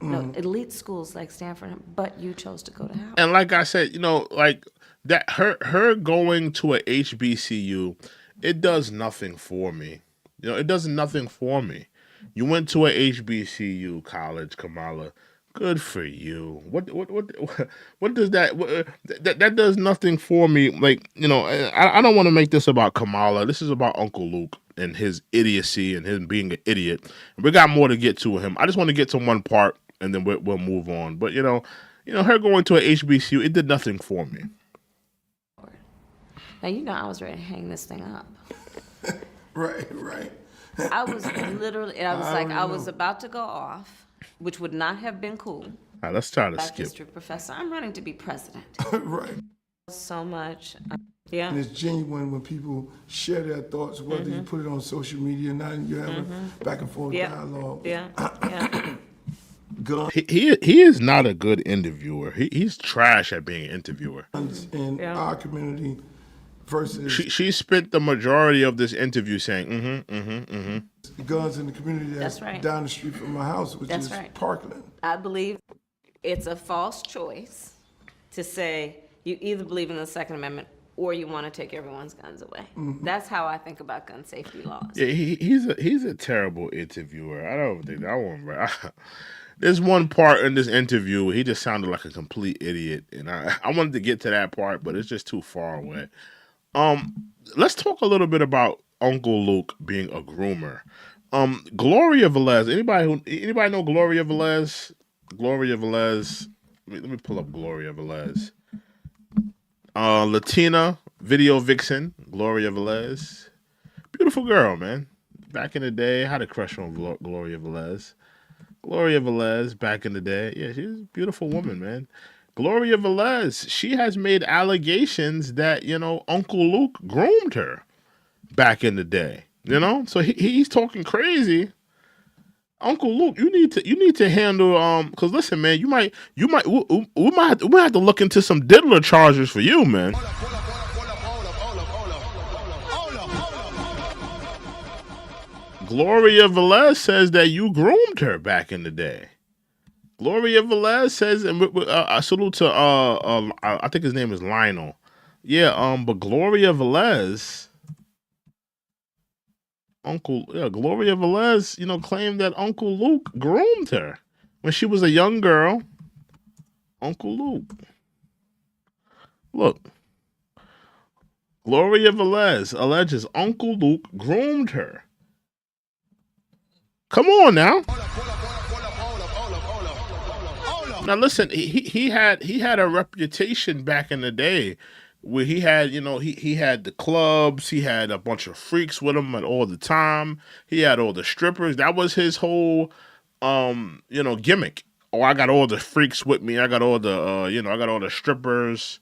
No, elite schools like Stanford, but you chose to go to Howard. And like I said, you know, like that, her going to a HBCU, it does nothing for me. You know, it does nothing for me. You went to a HBCU college, Kamala. Good for you. What does that does nothing for me. Like, you know, I don't want to make this about Kamala. This is about Uncle Luke and his idiocy and him being an idiot. We got more to get to him. I just want to get to one part and then we'll move on. But you know, her going to a HBCU, it did nothing for me. Now, you know, I was ready to hang this thing up. Right. I was literally, and I was about to go off, which would not have been cool. All right, let's try to Black skip. history professor, I'm running to be president. Right. So much. Yeah. And it's genuine when people share their thoughts, whether you put it on social media or not, and you have a back and forth dialogue. Yeah. He is not a good interviewer. He's trash at being an interviewer. In our community versus She spent the majority of this interview saying, the guns in the community that's right. down the street from my house, which That's is right. Parkland. I believe it's a false choice to say you either believe in the Second Amendment or you want to take everyone's guns away. That's how I think about gun safety laws. Yeah, he's a terrible interviewer. I don't think that one. There's one part in this interview where he just sounded like a complete idiot, and I wanted to get to that part, but it's just too far away. Let's talk a little bit about Uncle Luke being a groomer. Gloria Velez. Anybody know Gloria Velez? Gloria Velez. Let me pull up Gloria Velez. Latina video vixen, Gloria Velez. Beautiful girl, man. Back in the day, I had a crush on Gloria Velez. Gloria Velez, back in the day. Yeah, she's a beautiful woman, man. Gloria Velez, she has made allegations that, you know, Uncle Luke groomed her back in the day. You know? So he's talking crazy. Uncle Luke, you need to handle because listen, man, we might have to look into some diddler charges for you, man. Gloria Velez says that you groomed her back in the day. Gloria Velez says, and I salute to I think his name is Lionel. Yeah, but Gloria Velez. Gloria Velez, you know, claimed that Uncle Luke groomed her when she was a young girl. Uncle Luke. Look. Gloria Velez alleges Uncle Luke groomed her. Come on now. Now listen, he had a reputation back in the day where he had, you know, he had the clubs, he had a bunch of freaks with him all the time. He had all the strippers. That was his whole, you know, gimmick. Oh, I got all the freaks with me. I got all the, you know, I got all the strippers.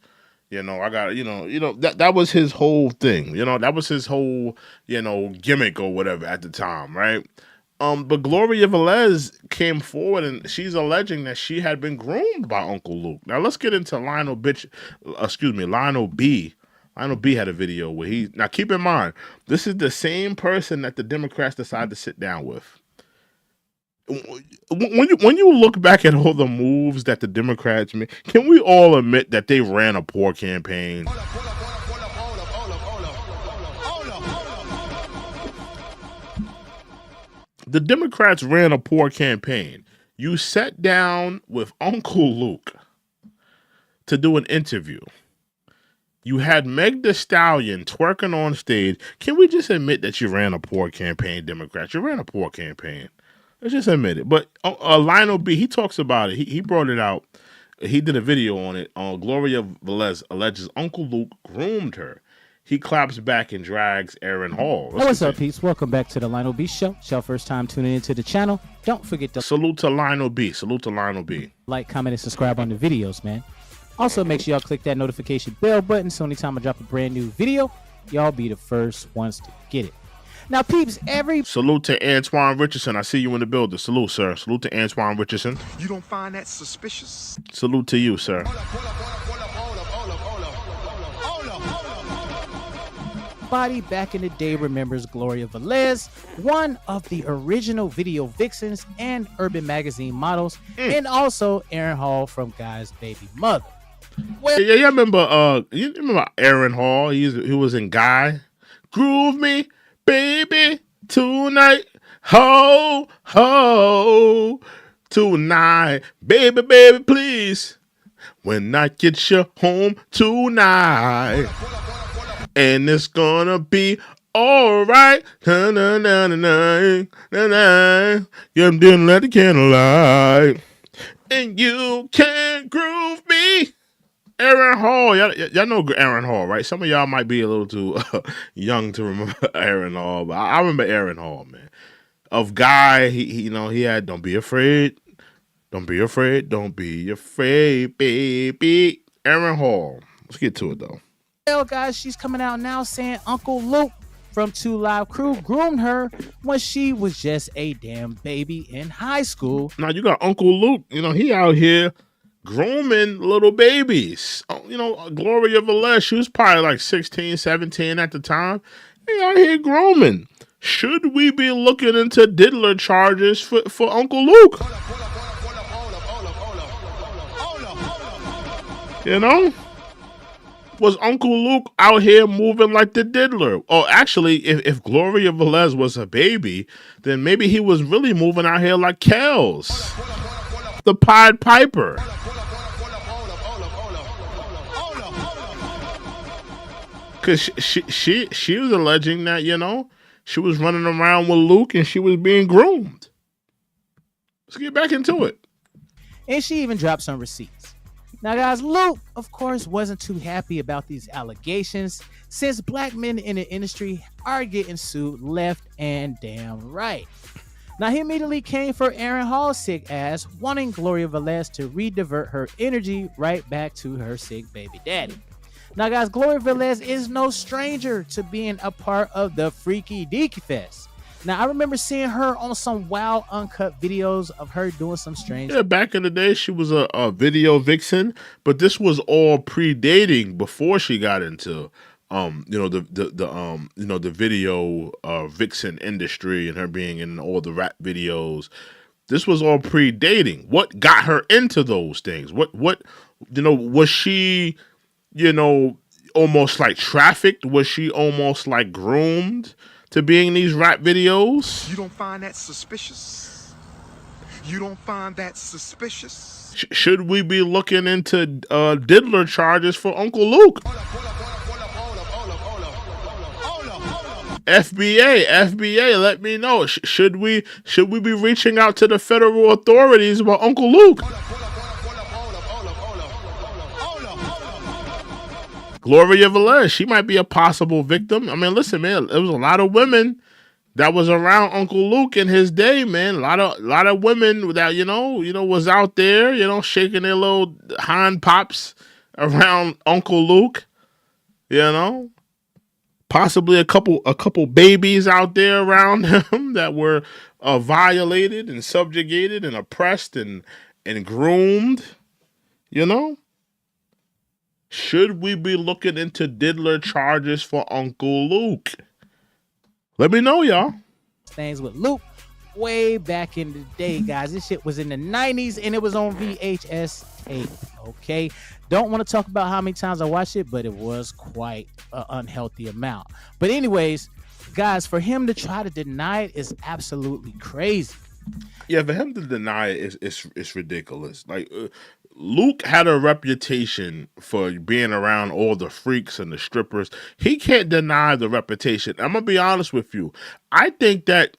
You know, I got, you know, that was his whole thing. You know, that was his whole, you know, gimmick or whatever at the time, right? But Gloria Velez came forward and she's alleging that she had been groomed by Uncle Luke. Now let's get into Lionel B. Lionel B had a video where now keep in mind, this is the same person that the Democrats decided to sit down with. When you look back at all the moves that the Democrats made, can we all admit that they ran a poor campaign? The Democrats ran a poor campaign. You sat down with Uncle Luke to do an interview. You had Meg Thee Stallion twerking on stage. Can we just admit that you ran a poor campaign, Democrats? You ran a poor campaign. Let's just admit it. But Lionel B, he talks about it. He brought it out. He did a video on it. Gloria Velez alleges Uncle Luke groomed her. He claps back and drags Aaron Hall. What's up, peeps? Welcome back to the Lionel B Show. It's your first time tuning into the channel. Don't forget to salute to Lionel B. Salute to Lionel B. Like, comment, and subscribe on the videos, man. Also, make sure y'all click that notification bell button so anytime I drop a brand new video, y'all be the first ones to get it. Now, peeps, salute to Antoine Richardson. I see you in the building. Salute, sir. Salute to Antoine Richardson. You don't find that suspicious? Salute to you, sir. Body back in the day remembers Gloria Velez, one of the original video vixens and Urban Magazine models, and also Aaron Hall from Guy's Baby Mother. Well, yeah, you remember Aaron Hall? He was in Guy. Groove me, baby, tonight. Ho, ho, tonight. Baby, baby, please. When I get you home tonight. And it's gonna be all right. Na na na na na na na. You didn't let the candlelight, and you can't groove me. Aaron Hall, y'all know Aaron Hall, right? Some of y'all might be a little too young to remember Aaron Hall, but I remember Aaron Hall, man. Of Guy, he had "Don't Be Afraid, Don't Be Afraid, Don't Be Afraid, baby." Aaron Hall. Let's get to it though. Well, guys, she's coming out now saying Uncle Luke from 2 Live Crew groomed her when she was just a damn baby in high school. Now you got Uncle Luke, he out here grooming little babies. Gloria Velez, she was probably like 16, 17 at the time. He out here grooming. Should we be looking into diddler charges for Uncle Luke? Was Uncle Luke out here moving like the diddler? Oh, actually, if Gloria Velez was a baby, then maybe he was really moving out here like Kels, the Pied Piper. Because she was alleging that, she was running around with Luke and she was being groomed. Let's get back into it. And she even dropped some receipts. Now, guys, Luke, of course, wasn't too happy about these allegations since black men in the industry are getting sued left and damn right. Now, he immediately came for Aaron Hall's sick ass, wanting Gloria Velez to re-divert her energy right back to her sick baby daddy. Now, guys, Gloria Velez is no stranger to being a part of the Freaky Deaky Fest. Now, I remember seeing her on some wild uncut videos of her doing some strange. Yeah, back in the day, she was a video vixen, but this was all predating before she got into, the video vixen industry and her being in all the rap videos. This was all predating. What got her into those things? What was she, almost like trafficked? Was she almost like groomed to be in these rap videos? You don't find that suspicious? You don't find that suspicious? Should we be looking into diddler charges for Uncle Luke? FBA, let me know. Should we be reaching out to the federal authorities about Uncle Luke? Gloria Velez, she might be a possible victim. I mean, listen, man, there was a lot of women that was around Uncle Luke in his day, man. A lot of women that was out there, shaking their little hind pops around Uncle Luke. Possibly a couple babies out there around him that were violated and subjugated and oppressed and groomed. Should we be looking into diddler charges for Uncle Luke? Let me know, y'all. Things with Luke way back in the day, guys. This shit was in the 90s and it was on VHS tape, okay? Don't want to talk about how many times I watched it, but it was quite an unhealthy amount. But anyways, Guys, for him to try to deny it is absolutely crazy. Yeah, for him to deny it is ridiculous. Like Luke had a reputation for being around all the freaks and the strippers. He can't deny the reputation. I'm gonna be honest with you. I think that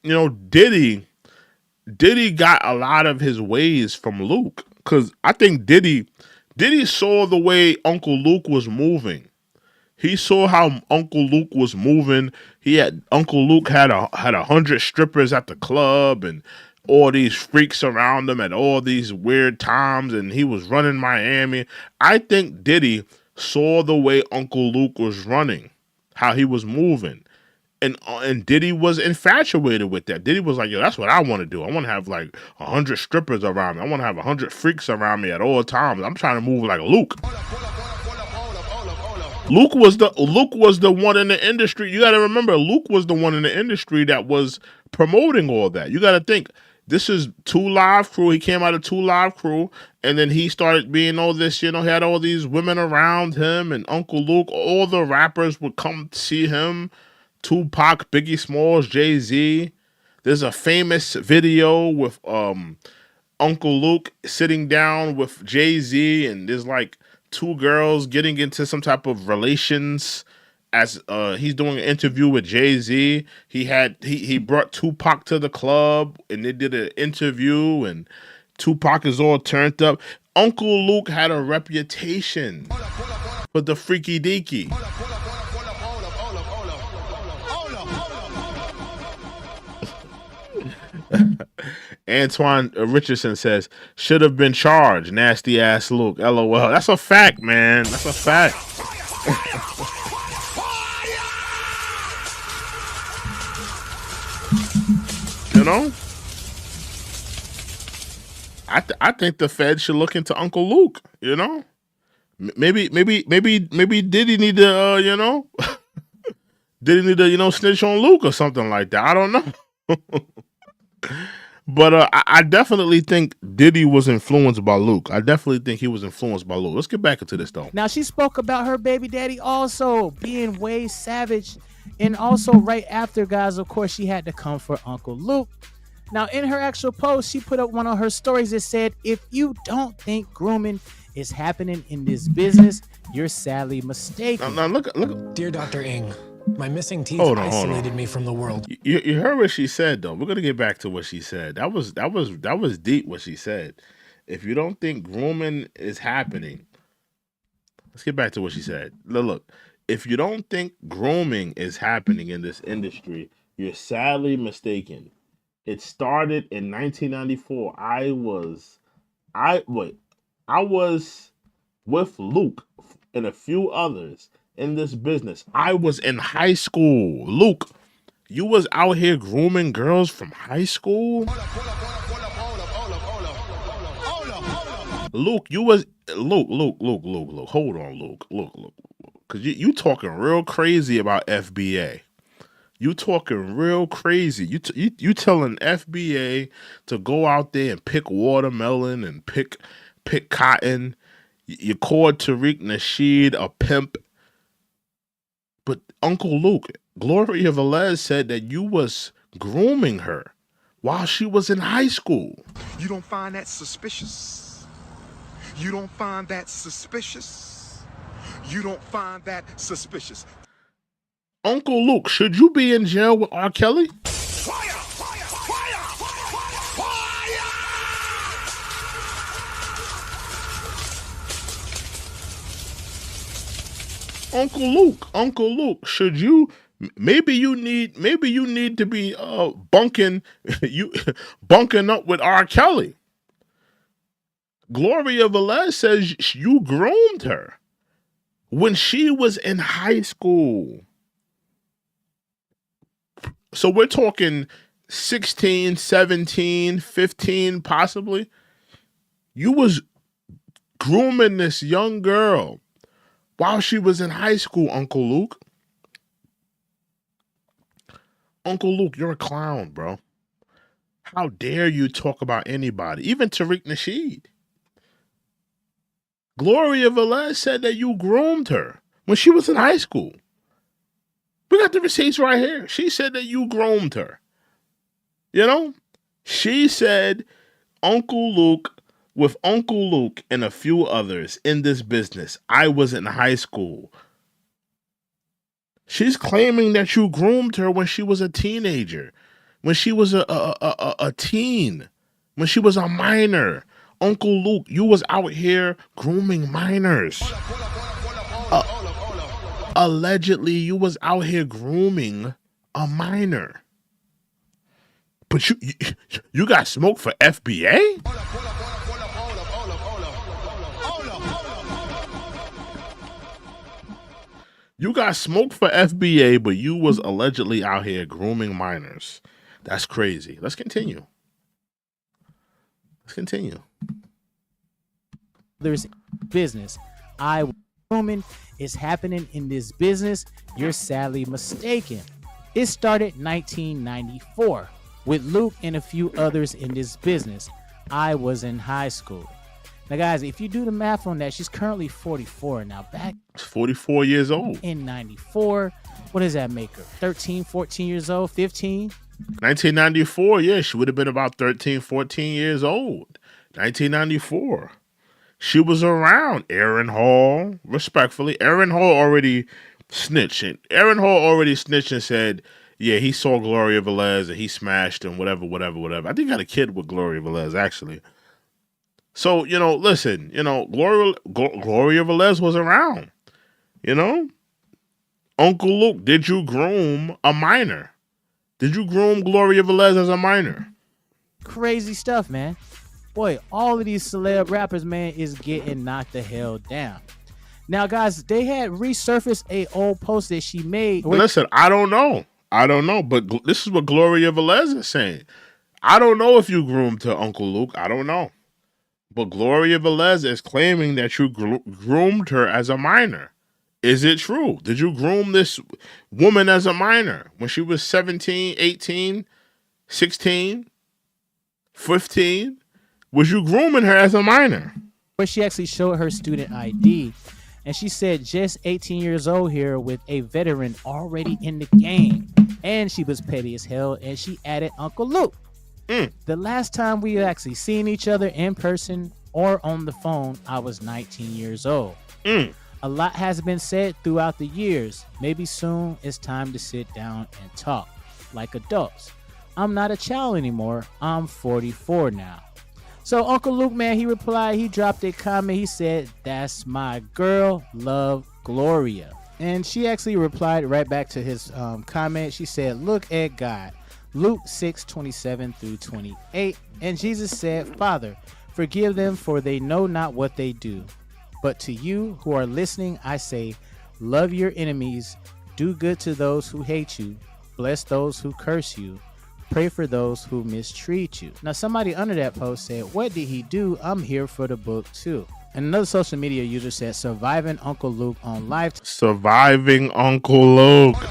Diddy got a lot of his ways from Luke, because I think Diddy saw the way Uncle Luke was moving. He saw how Uncle Luke was moving. Uncle Luke had 100 strippers at the club and all these freaks around him at all these weird times, and he was running Miami. I think Diddy saw the way Uncle Luke was running, how he was moving. And Diddy was infatuated with that. Diddy was like, yo, that's what I want to do. I want to have like 100 strippers around me. I want to have 100 freaks around me at all times. I'm trying to move like Luke. Luke was the one in the industry. You got to remember, Luke was the one in the industry that was promoting all that. You got to think, this is 2 Live Crew. He came out of 2 Live Crew, and then he started being all this. He had all these women around him, and Uncle Luke. All the rappers would come see him. Tupac, Biggie Smalls, Jay-Z. There's a famous video with Uncle Luke sitting down with Jay-Z, and there's like 2 girls getting into some type of relations as he's doing an interview with Jay-Z. He brought Tupac to the club, and they did an interview, and Tupac is all turned up. Uncle Luke had a reputation for the freaky deaky. Antoine Richardson says, should have been charged, nasty ass Luke. LOL. That's a fact, man. That's a fact. I think the Fed should look into Uncle Luke. Maybe Diddy need to Diddy need to snitch on Luke or something like that. I don't know. But I definitely think Diddy was influenced by Luke. I definitely think he was influenced by Luke. Let's get back into this, though. Now, she spoke about her baby daddy also being way savage. And also right after, guys, of course, she had to come for Uncle Luke. Now, in her actual post, she put up one of her stories that said, if you don't think grooming is happening in this business, you're sadly mistaken. Now look. Dear Dr. Ng, my missing teeth isolated me from the world. You heard what she said, though. We're gonna get back to what she said. That was deep. What she said. If you don't think grooming is happening, let's get back to what she said. Look, if you don't think grooming is happening in this industry, you're sadly mistaken. It started in 1994. I was with Luke and a few others in this business. I was in high school. Luke, you was out here grooming girls from high school? Luke, you was Luke. Hold on, Luke. Look. Cause you talking real crazy about FBA. You talking real crazy. You telling FBA to go out there and pick watermelon and pick cotton. You called Tariq Nasheed a pimp. But Uncle Luke, Gloria Velez said that you was grooming her while she was in high school. You don't find that suspicious? You don't find that suspicious? You don't find that suspicious? Uncle Luke, should you be in jail with R. Kelly? Uncle Luke, should you? Maybe you need to be bunking up with R. Kelly. Gloria Velez says you groomed her when she was in high school. So we're talking 16, 17, 15, possibly. You was grooming this young girl while she was in high school, Uncle Luke. Uncle Luke, you're a clown, bro. How dare you talk about anybody, even Tariq Nasheed? Gloria Velez said that you groomed her when she was in high school. We got the receipts right here. She said that you groomed her. You know? She said Uncle Luke, with Uncle Luke and a few others in this business, I was in high school. She's claiming that you groomed her when she was a teenager, when she was a teen, when she was a minor. Uncle Luke, you was out here grooming minors. Allegedly, you was out here grooming a minor. But you got smoked for FBA? You got smoked for FBA, but you was allegedly out here grooming minors. That's crazy. Let's continue. There's business. Grooming is happening in this business. You're sadly mistaken. It started 1994 with Luke and a few others in this business. I was in high school. Now, guys, if you do the math on that, she's currently 44 now. Back 44 years old. In 94, what does that make her? 13, 14 years old, 15? 1994, yeah, she would have been about 13, 14 years old. 1994. She was around Aaron Hall, respectfully. Aaron Hall already snitched. And said, yeah, he saw Gloria Velez and he smashed and whatever. I think he got a kid with Gloria Velez, actually. So, listen, Gloria Velez was around, Uncle Luke, did you groom a minor? Did you groom Gloria Velez as a minor? Crazy stuff, man. Boy, all of these celeb rappers, man, is getting knocked the hell down. Now, guys, they had resurfaced a old post that she made. Listen, I don't know, but this is what Gloria Velez is saying. I don't know if you groomed her, Uncle Luke. I don't know. But Gloria Velez is claiming that you groomed her as a minor. Is it true? Did you groom this woman as a minor when she was 17, 18, 16, 15? Was you grooming her as a minor? Where she actually showed her student ID. And she said just 18 years old here with a veteran already in the game. And she was petty as hell. And she added Uncle Luke. The last time we actually seen each other in person or on the phone, I was 19 years old. A lot has been said throughout the years. Maybe soon it's time to sit down and talk like adults. I'm not a child anymore. I'm 44 now. So Uncle Luke, man, he replied, he dropped a comment. He said, that's my girl, love Gloria. And she actually replied right back to his comment. She said, look at God. Luke 6:27-28. And Jesus said, Father, forgive them, for they know not what they do. But to you who are listening, I say, love your enemies, do good to those who hate you, bless those who curse you, pray for those who mistreat you. Now, somebody under that post said, what did he do? I'm here for the book too. And another social media user said, surviving Uncle Luke on live. Surviving Uncle Luke.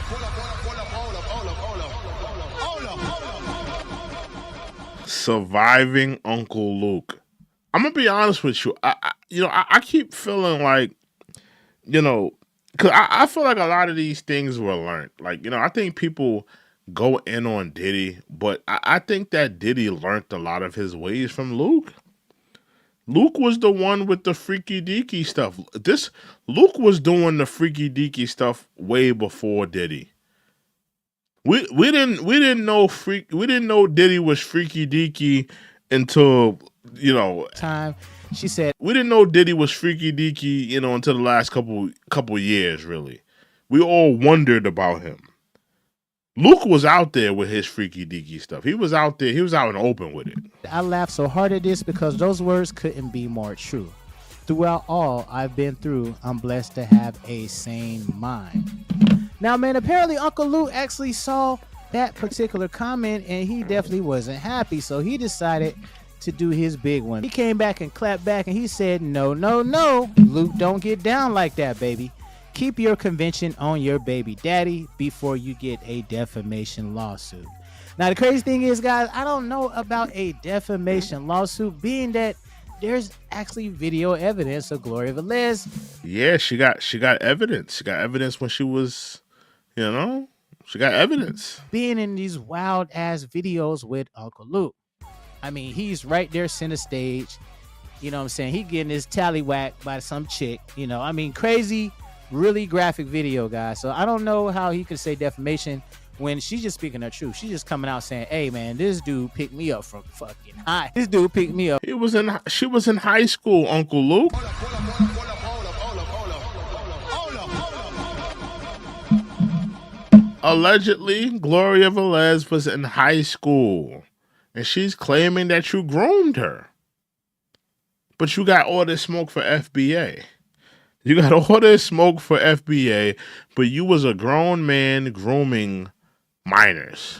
Surviving Uncle Luke. I'm gonna be honest with you. I keep feeling like, because I feel like a lot of these things were learned. Like, I think people go in on Diddy, but I think that Diddy learned a lot of his ways from Luke. Luke was the one with the freaky deaky stuff. Luke was doing the freaky deaky stuff way before Diddy. We didn't know Diddy was freaky deaky until time. She said we didn't know Diddy was freaky deaky until the last couple years. Really, we all wondered about him. Luke was out there with his freaky deaky stuff. He was out there. He was out and open with it. I laughed so hard at this because those words couldn't be more true. Throughout all I've been through, I'm blessed to have a sane mind. Now, man, apparently Uncle Luke actually saw that particular comment and he definitely wasn't happy. So he decided to do his big one. He came back and clapped back and he said, no, Luke, don't get down like that, baby. Keep your convention on your baby daddy before you get a defamation lawsuit. Now, the crazy thing is, guys, I don't know about a defamation lawsuit, being that there's actually video evidence of Gloria Velez. Yeah, she got evidence. She got evidence when she was, She got evidence. Being in these wild ass videos with Uncle Luke. I mean, he's right there center stage. You know what I'm saying? He getting his tallywhacked by some chick. You know, I mean, crazy, really graphic video, guys. So I don't know how he could say defamation when she's just speaking her truth. She's just coming out saying, hey, man, this dude picked me up from fucking high. This dude picked me up. She was in high school, Uncle Luke. Allegedly, Gloria Velez was in high school, and she's claiming that you groomed her. But you got all this smoke for FBA. You got all this smoke for FBA, but you was a grown man grooming minors.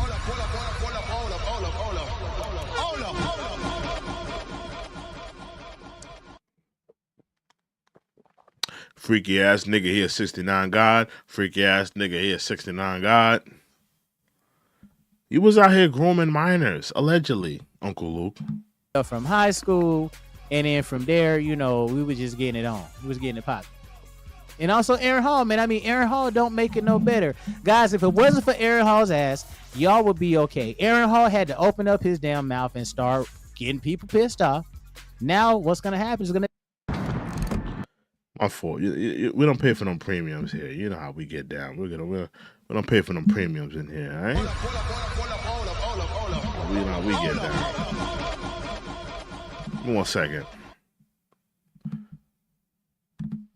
Freaky ass nigga here, 69 God. Freaky ass nigga here, 69 God. You was out here grooming minors, allegedly, Uncle Luke. From high school, and then from there, you know, we was just getting it on. We was getting it popping. And also Aaron Hall, man. I mean, Aaron Hall don't make it no better. Guys, if it wasn't for Aaron Hall's ass, y'all would be okay. Aaron Hall had to open up his damn mouth and start getting people pissed off. Now, what's going to happen is going to... My fault. We don't pay for them premiums here. You know how we get down. We don't pay for them premiums in here, all right? We know how we get down. 1 second.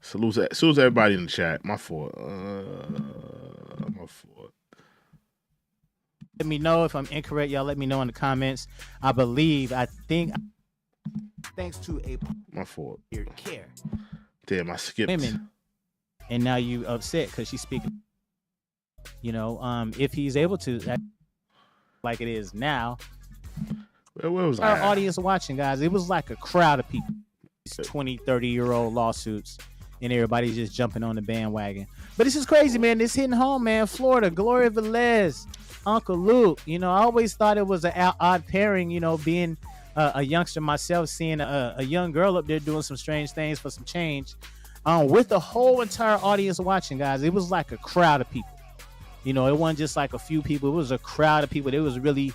Salute everybody in the chat. My fault. My fault. Let me know if I'm incorrect. Y'all let me know in the comments. I think, thanks to my fault. Your care. Damn, I skipped. Women, and now you upset because she's speaking. You know, if he's able to, like it is now. Where was our audience watching, guys? It was like a crowd of people. These 20, 30-year-old lawsuits, and everybody's just jumping on the bandwagon. But this is crazy, man. This hitting home, man. Florida, Gloria Velez, Uncle Luke. You know, I always thought it was an odd pairing, you know, being a youngster myself, seeing a young girl up there doing some strange things for some change, with the whole entire audience watching, guys. It was like a crowd of people. You know, it wasn't just like a few people. It was a crowd of people. It was really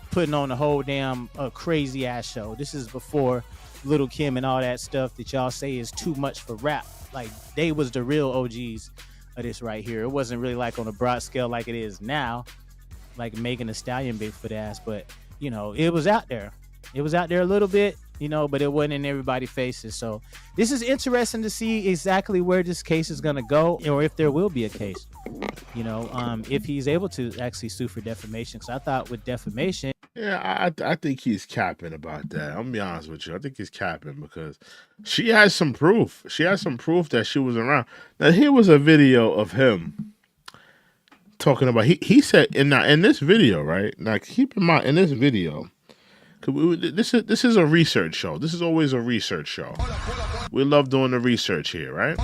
putting on the whole damn crazy ass show. This is before Little Kim and all that stuff that y'all say is too much for rap. Like, they was the real OGs of this right here. It wasn't really like on a broad scale like it is now, like Megan Thee Stallion Bigfoot ass, but you know, it was out there. It was out there a little bit, you know, but it wasn't in everybody's faces. So this is interesting to see exactly where this case is going to go, or if there will be a case, you know, if he's able to actually sue for defamation. Because I thought with defamation. Yeah, I think he's capping about that. I'm gonna be honest with you. I think he's capping because she has some proof. She has some proof that she was around. Now, here was a video of him talking about, he said in this video, right? Now, keep in mind, in this video, this is a research show. This is always a research show. We love doing the research here, right?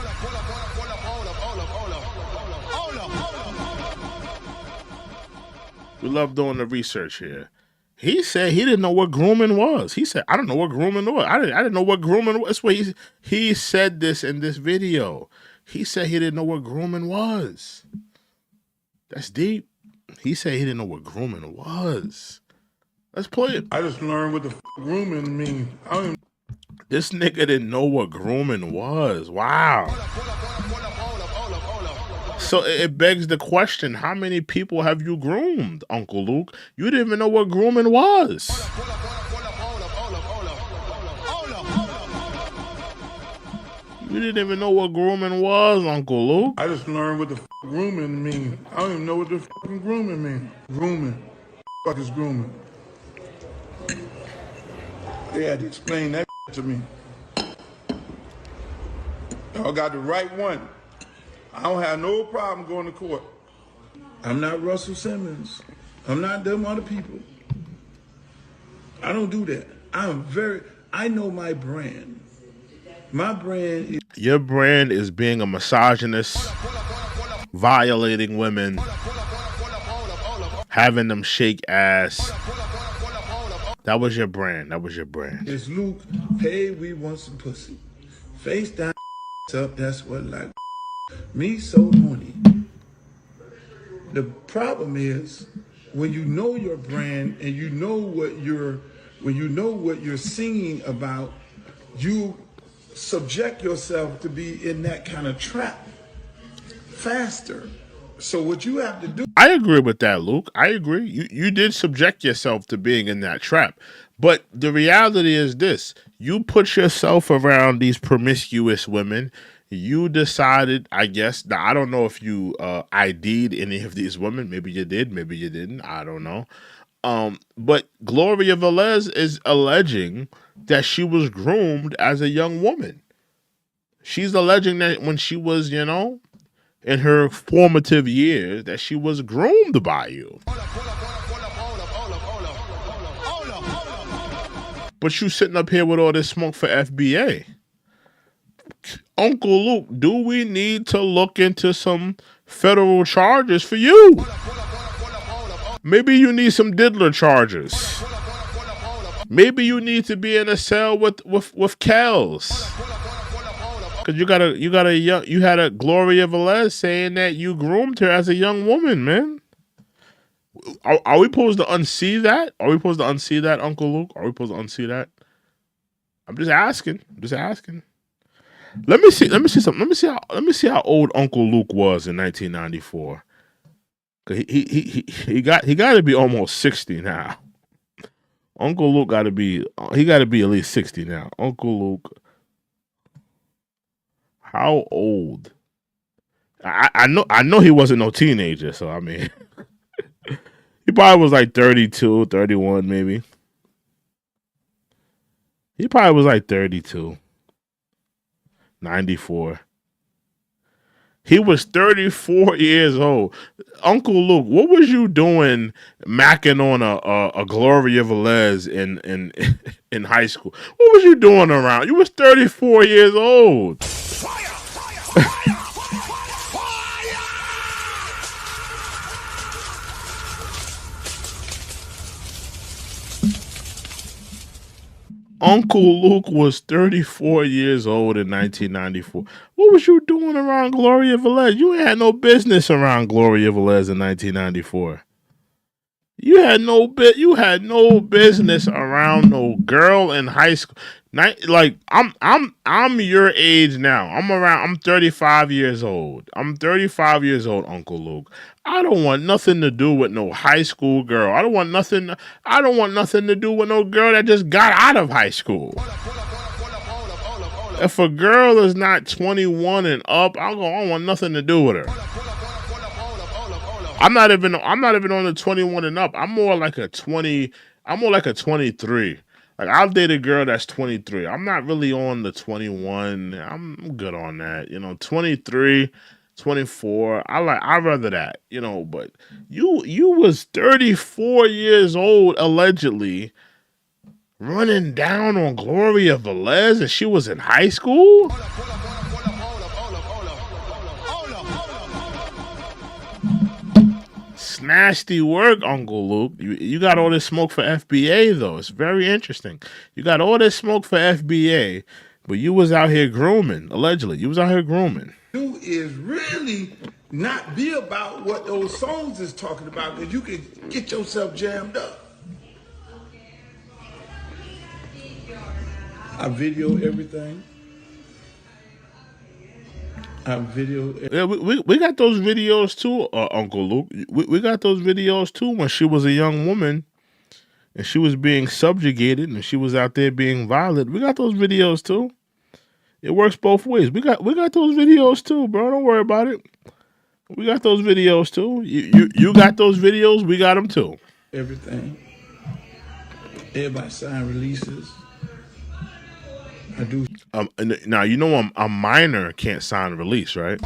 We love doing the research here. He said he didn't know what grooming was. He said, I don't know what grooming was. I didn't know what grooming was. That's what he said this in this video. He said he didn't know what grooming was. That's deep. He said he didn't know what grooming was. Let's play it. I just learned what the grooming means. This nigga didn't know what grooming was. Wow. So it begs the question, how many people have you groomed, Uncle Luke? You didn't even know what grooming was. You didn't even know what grooming was, Uncle Luke. I just learned what the grooming means. I don't even know what the fucking grooming means. Grooming. What the fuck is grooming? They had to explain that to me. Y'all got the right one. I don't have no problem going to court. I'm not Russell Simmons. I'm not them other people. I don't do that. I know my brand. My brand is... Your brand is being a misogynist, violating women, having them shake ass. That was your brand. That was your brand. It's Luke, hey, we want some pussy. Face down, up, that's what like... Me so horny. The problem is when you know your brand and you know what you're singing about, you subject yourself to be in that kind of trap faster. So what you have to do. I agree with that, Luke. I agree. You did subject yourself to being in that trap. But the reality is this. You put yourself around these promiscuous women. You decided, I guess, now I don't know if you ID'd any of these women. Maybe you did, maybe you didn't. I don't know. But Gloria Velez is alleging that she was groomed as a young woman. She's alleging that when she was, in her formative years, that she was groomed by you. But you sitting up here with all this smoke for FBA. Uncle Luke, do we need to look into some federal charges for you? Maybe you need some diddler charges. Maybe you need to be in a cell with Kels. Cause you had a Gloria Velez saying that you groomed her as a young woman, man. Are we supposed to unsee that? Are we supposed to unsee that, Uncle Luke? Are we supposed to unsee that? I'm just asking. Let me see something. Let me see how old Uncle Luke was in 1994. Cause he got to be almost 60 now. Uncle Luke got to be at least 60 now. Uncle Luke. How old? I know he wasn't no teenager, so I mean he probably was like 32, 31 maybe. He probably was like 32. 94. He was 34 years old. Uncle Luke, what was you doing macking on a Gloria Velez in high school? What was you doing around? You was 34 years old. Uncle Luke was 34 years old in 1994. What was you doing around Gloria Velez? You had no business around Gloria Velez in 1994. You had no business around no girl in high school. Like I'm your age now. I'm 35 years old. I'm 35 years old, Uncle Luke. I don't want nothing to do with no high school girl. I don't want nothing to do with no girl that just got out of high school. If a girl is not 21 and up, I don't want nothing to do with her. I'm not even on the 21 and up. I'm more like a 23. Like I'll date a girl that's 23. I'm not really on the 21. I'm good on that. 23, 24. I'd rather that, but you was 34 years old allegedly running down on Gloria Velez and she was in high school? Nasty work, Uncle Luke. You got all this smoke for FBA, though. It's very interesting. You got all this smoke for FBA, but you was out here grooming, allegedly. You was out here grooming. Do is really not be about what those songs is talking about, because you can get yourself jammed up. I video everything. Yeah, we got those videos too, Uncle Luke. We got those videos too when she was a young woman and she was being subjugated and she was out there being violent. We got those videos too. It works both ways. We got those videos too, bro. Don't worry about it. We got those videos too. You got those videos. We got them too. Everything. Everybody sign releases. I do. Now a minor can't sign a release, right?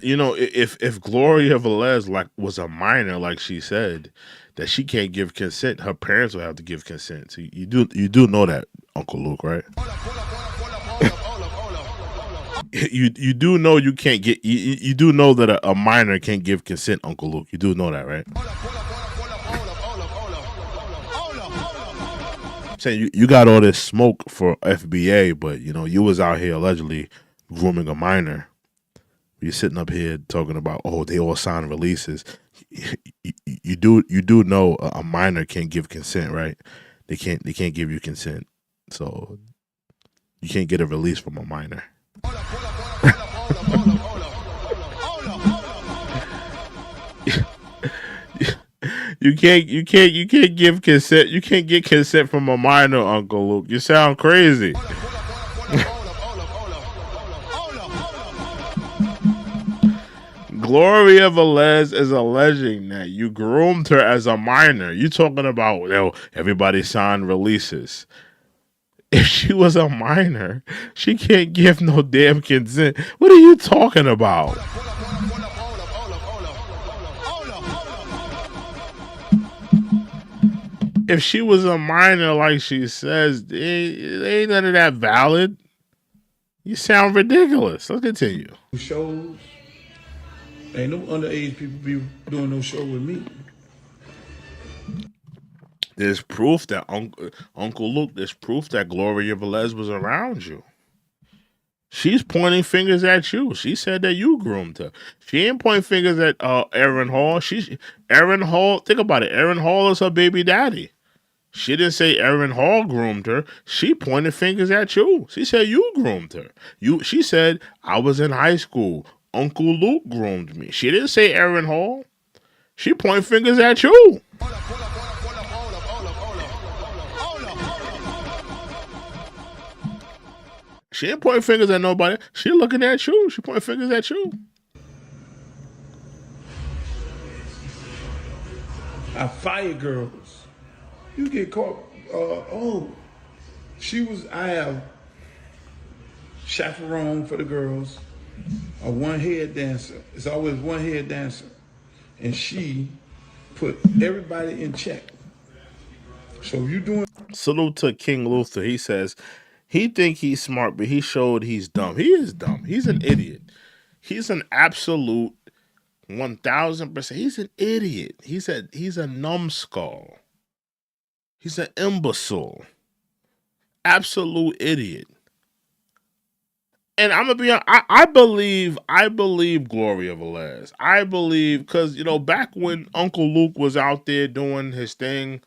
If Gloria Velez was a minor, like she said, that she can't give consent, her parents will have to give consent. So you do know that, Uncle Luke, right? You do know you can't get. You do know that a minor can't give consent, Uncle Luke. You do know that, right? Saying you got all this smoke for FBA, but you was out here allegedly grooming a minor. You're sitting up here talking about, oh, they all sign releases. You do know a minor can't give consent, right? They can't give you consent, so you can't get a release from a minor. You can't give consent. You can't get consent from a minor, Uncle Luke. You sound crazy. Gloria Velez is alleging that you groomed her as a minor. You talking about, everybody signed releases. If she was a minor, she can't give no damn consent. What are you talking about? If she was a minor, like she says, ain't none of that valid. You sound ridiculous. Let's continue. Shows. Ain't no underage people be doing no show with me. There's proof that Uncle Luke, there's proof that Gloria Velez was around you. She's pointing fingers at you. She said that you groomed her. She ain't pointing fingers at Aaron Hall. Aaron Hall, think about it. Aaron Hall is her baby daddy. She didn't say Aaron Hall groomed her. She pointed fingers at you. She said you groomed her. She said, I was in high school. Uncle Luke groomed me. She didn't say Aaron Hall. She pointed fingers at you. She ain't pointing fingers at nobody. She looking at you. She pointing fingers at you. I fire girls. You get caught. I have chaperone for the girls, a one-head dancer. It's always one-head dancer. And she put everybody in check. So you doing... Salute to King Luther. He says, he think he's smart, but he showed he's dumb. He is dumb. He's an idiot. He's an absolute 1000%. He's an idiot. He's a numbskull. He's an imbecile. Absolute idiot. And I'm gonna be honest, I believe Gloria Velez. I believe, because back when Uncle Luke was out there doing his thing,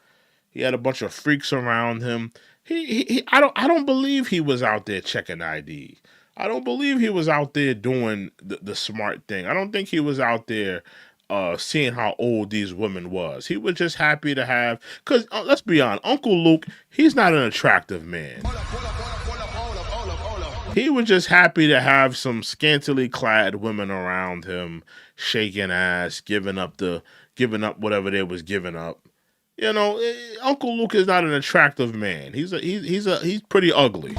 he had a bunch of freaks around him. I don't believe he was out there checking ID. I don't believe he was out there doing the smart thing. I don't think he was out there seeing how old these women was. He was just happy to have, because let's be honest, Uncle Luke, he's not an attractive man. He was just happy to have some scantily clad women around him, shaking ass, giving up whatever they was giving up. Uncle Luke is not an attractive man. He's pretty ugly.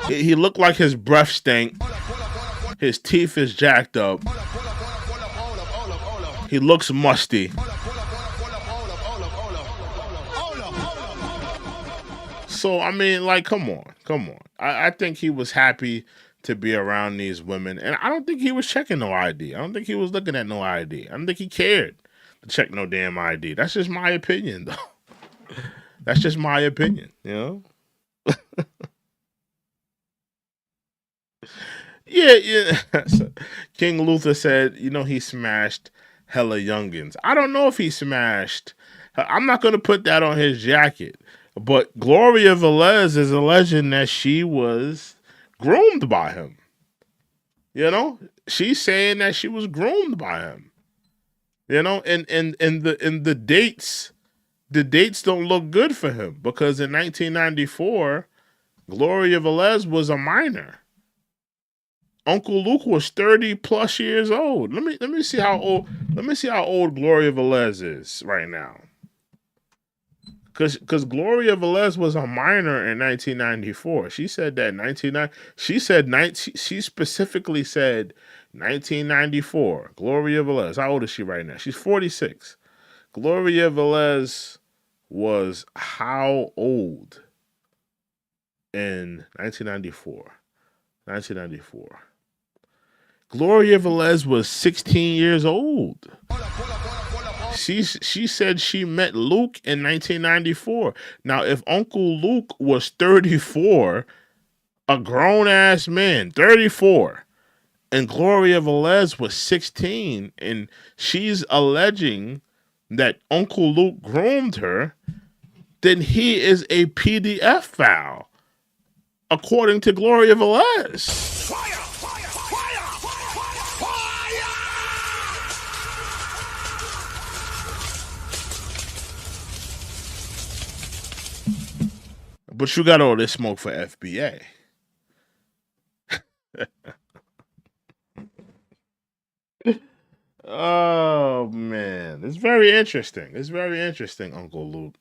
He looked like his breath stank. His teeth is jacked up. He looks musty. So, I mean, like, come on. I think he was happy to be around these women. And I don't think he was checking no ID. I don't think he was looking at no ID. I don't think he cared to check no damn ID. That's just my opinion, though. That's just my opinion, Yeah. King Luther said, he smashed hella youngins. I don't know if he smashed. I'm not going to put that on his jacket. But Gloria Velez is alleging that she was groomed by him. She's saying that she was groomed by him. And the dates don't look good for him, because in 1994, Gloria Velez was a minor. Uncle Luke was 30 plus years old. Let me see how old Gloria Velez is right now. Because Gloria Velez was a minor in 1994. She said that she specifically said 1994. Gloria Velez. How old is she right now? She's 46. Gloria Velez was how old in 1994? 1994. Gloria Velez was 16 years old. She said she met Luke in 1994. Now, if Uncle Luke was 34, A grown ass man, 34. And Gloria Velez was 16. And she's alleging that Uncle Luke groomed her. Then he is a PDF file, according to Gloria Velez. But you got all this smoke for FBA. Oh man, it's very interesting. It's very interesting, Uncle Luke.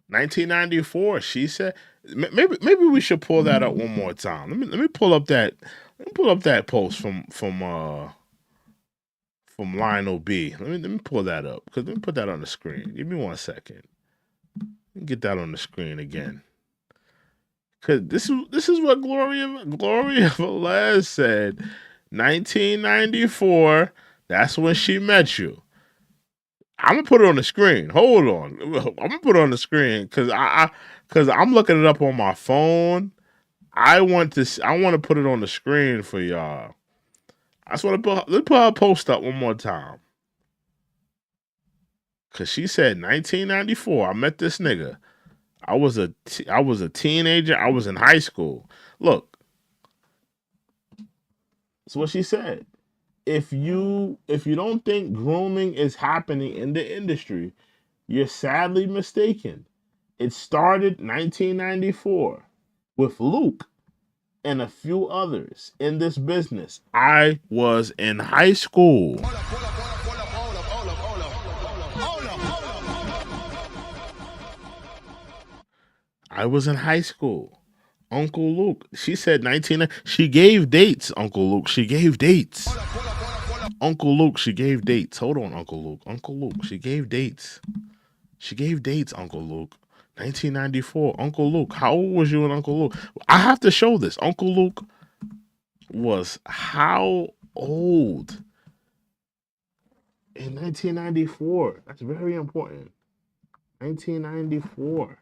1994. She said, maybe we should pull that up one more time. Let me pull up that post from Lionel B. Let me pull that up because let me put that on the screen. Give me 1 second. Get that on the screen again. Cause this is what Gloria Velez said. 1994. That's when she met you. I'm gonna put it on the screen. Hold on. I'm gonna put it on the screen because I'm looking it up on my phone. I want to put it on the screen for y'all. I just want to let's put her post up one more time. Cause she said 1994. I met this nigga. I was a teenager. I was in high school. Look, that's what she said. If you don't think grooming is happening in the industry, you're sadly mistaken. It started 1994 with Luke and a few others in this business. I was in high school. I was in high school. Uncle Luke. She said 19. She gave dates, Uncle Luke. She gave dates. Uncle Luke, she gave dates. Hold on, Uncle Luke. Uncle Luke, she gave dates. She gave dates, Uncle Luke. 1994. Uncle Luke. How old was you and Uncle Luke? I have to show this. Uncle Luke was how old in 1994? That's very important. 1994.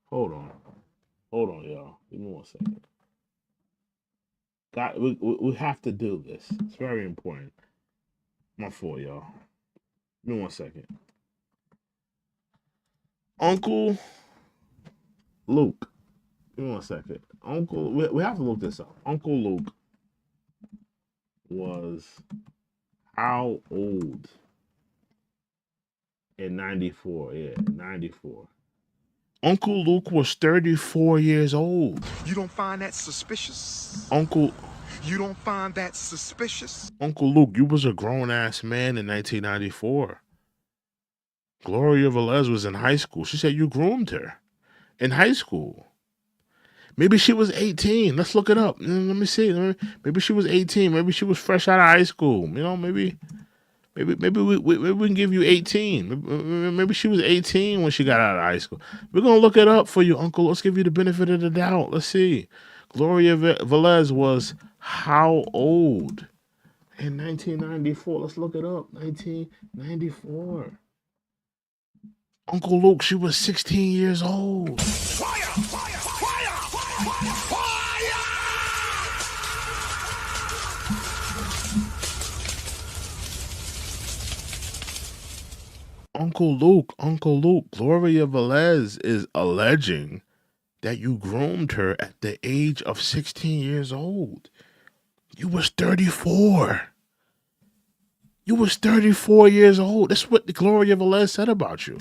Hold on, y'all. Give me 1 second. God, we have to do this. It's very important. My fault, y'all. Give me 1 second. Uncle Luke. Give me 1 second. We have to look this up. Uncle Luke was how old in 94? Yeah, 94. Uncle Luke was 34 years old. You don't find that suspicious? You don't find that suspicious? Uncle Luke, you was a grown-ass man in 1994. Gloria Velez was in high school. She said you groomed her in high school. Maybe she was 18. Let's look it up. Let me see. Maybe she was 18. Maybe she was fresh out of high school. You know, maybe we can give you 18. Maybe she was 18 when she got out of high school. We're going to look it up for you, Uncle. Let's give you the benefit of the doubt. Let's see. Gloria Velez was how old in 1994? Let's look it up. 1994. Uncle Luke, she was 16 years old. Fire! Fire! Fire! Fire! Uncle Luke, Gloria Velez is alleging that you groomed her at the age of 16 years old. You was 34. You was 34 years old. That's what Gloria Velez said about you.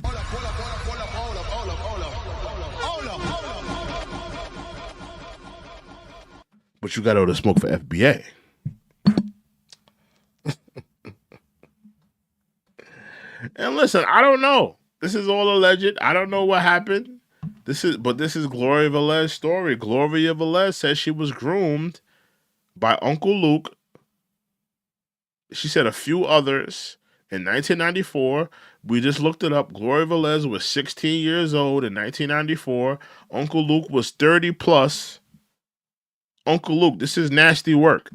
But you got all the smoke for FBA. And listen, I don't know. This is all alleged. I don't know what happened. This is Gloria Velez's story. Gloria Velez says she was groomed by Uncle Luke. She said a few others in 1994. We just looked it up. Gloria Velez was 16 years old in 1994. Uncle Luke was 30 plus. Uncle Luke, this is nasty work.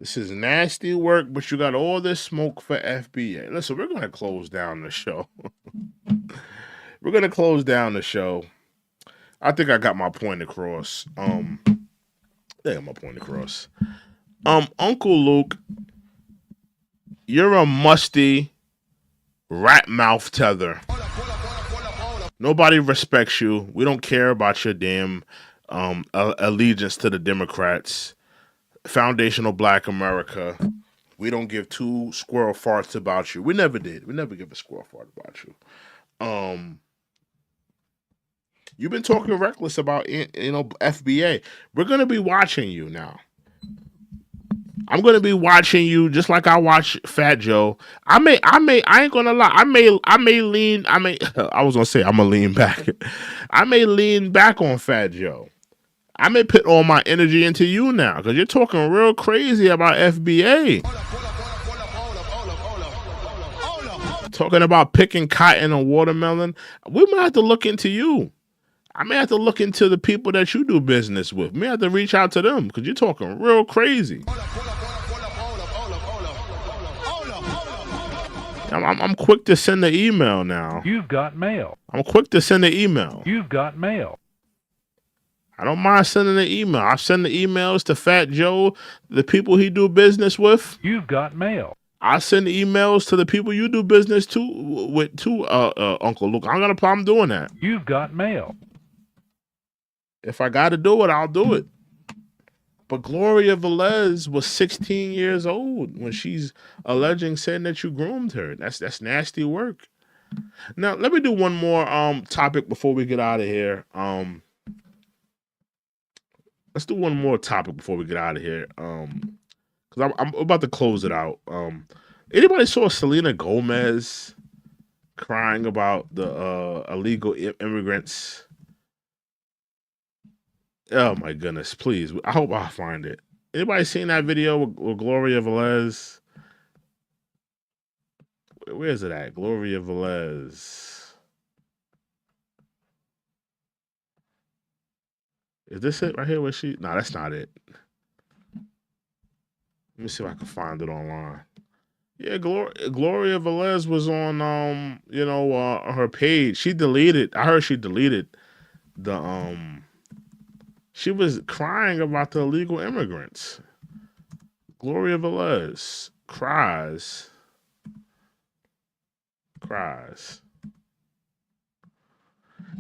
This is nasty work, but you got all this smoke for FBA. Listen, we're going to close down the show. We're going to close down the show. I think I got my point across. My point across. Uncle Luke, you're a musty rat mouth tether. Nobody respects you. We don't care about your damn allegiance to the Democrats. Foundational Black America. We don't give two squirrel farts about you. We never did. We never give a squirrel fart about you. You've been talking reckless about FBA. We're gonna be watching you now. I'm gonna be watching you just like I watch Fat Joe. I ain't gonna lie. I was gonna say I'm gonna lean back. I may lean back on Fat Joe. I may put all my energy into you now because you're talking real crazy about FBA. Talking about picking cotton and watermelon. We might have to look into you. I may have to look into the people that you do business with. May have to reach out to them because you're talking real crazy. I'm quick to send the email now. You've got mail. I'm quick to send the email. You've got mail. I don't mind sending the email. I send the emails to Fat Joe, the people he do business with. You've got mail. I send emails to the people you do business with Uncle Luke. I don't got a problem doing that. You've got mail. If I got to do it, I'll do it. But Gloria Velez was 16 years old when she's saying that you groomed her. That's nasty work. Now, let me do one more topic before we get out of here. Let's do one more topic before we get out of here. Because I'm about to close it out. Anybody saw Selena Gomez crying about the illegal immigrants? Oh my goodness, please. I hope I find it. Anybody seen that video with Gloria Velez? Where is it at? Gloria Velez. Is this it right here? Where she? No, that's not it. Let me see if I can find it online. Yeah, Gloria Velez was on her page. She deleted. I heard she deleted the She was crying about the illegal immigrants. Gloria Velez cries.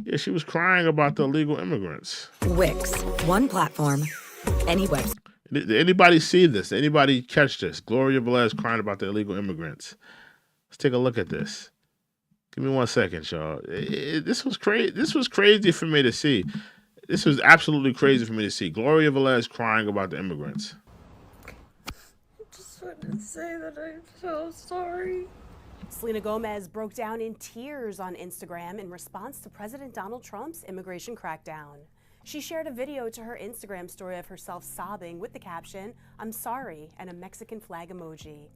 Yeah, she was crying about the illegal immigrants. Wix, one platform, any website. Did anybody see this? Anybody catch this? Gloria Velez crying about the illegal immigrants. Let's take a look at this. Give me 1 second, y'all. This was crazy. This was crazy for me to see. This was absolutely crazy for me to see. Gloria Velez crying about the immigrants. I just want to say that I'm so sorry. Selena Gomez broke down in tears on Instagram in response to President Donald Trump's immigration crackdown. She shared a video to her Instagram story of herself sobbing with the caption, "I'm sorry," and a Mexican flag emoji.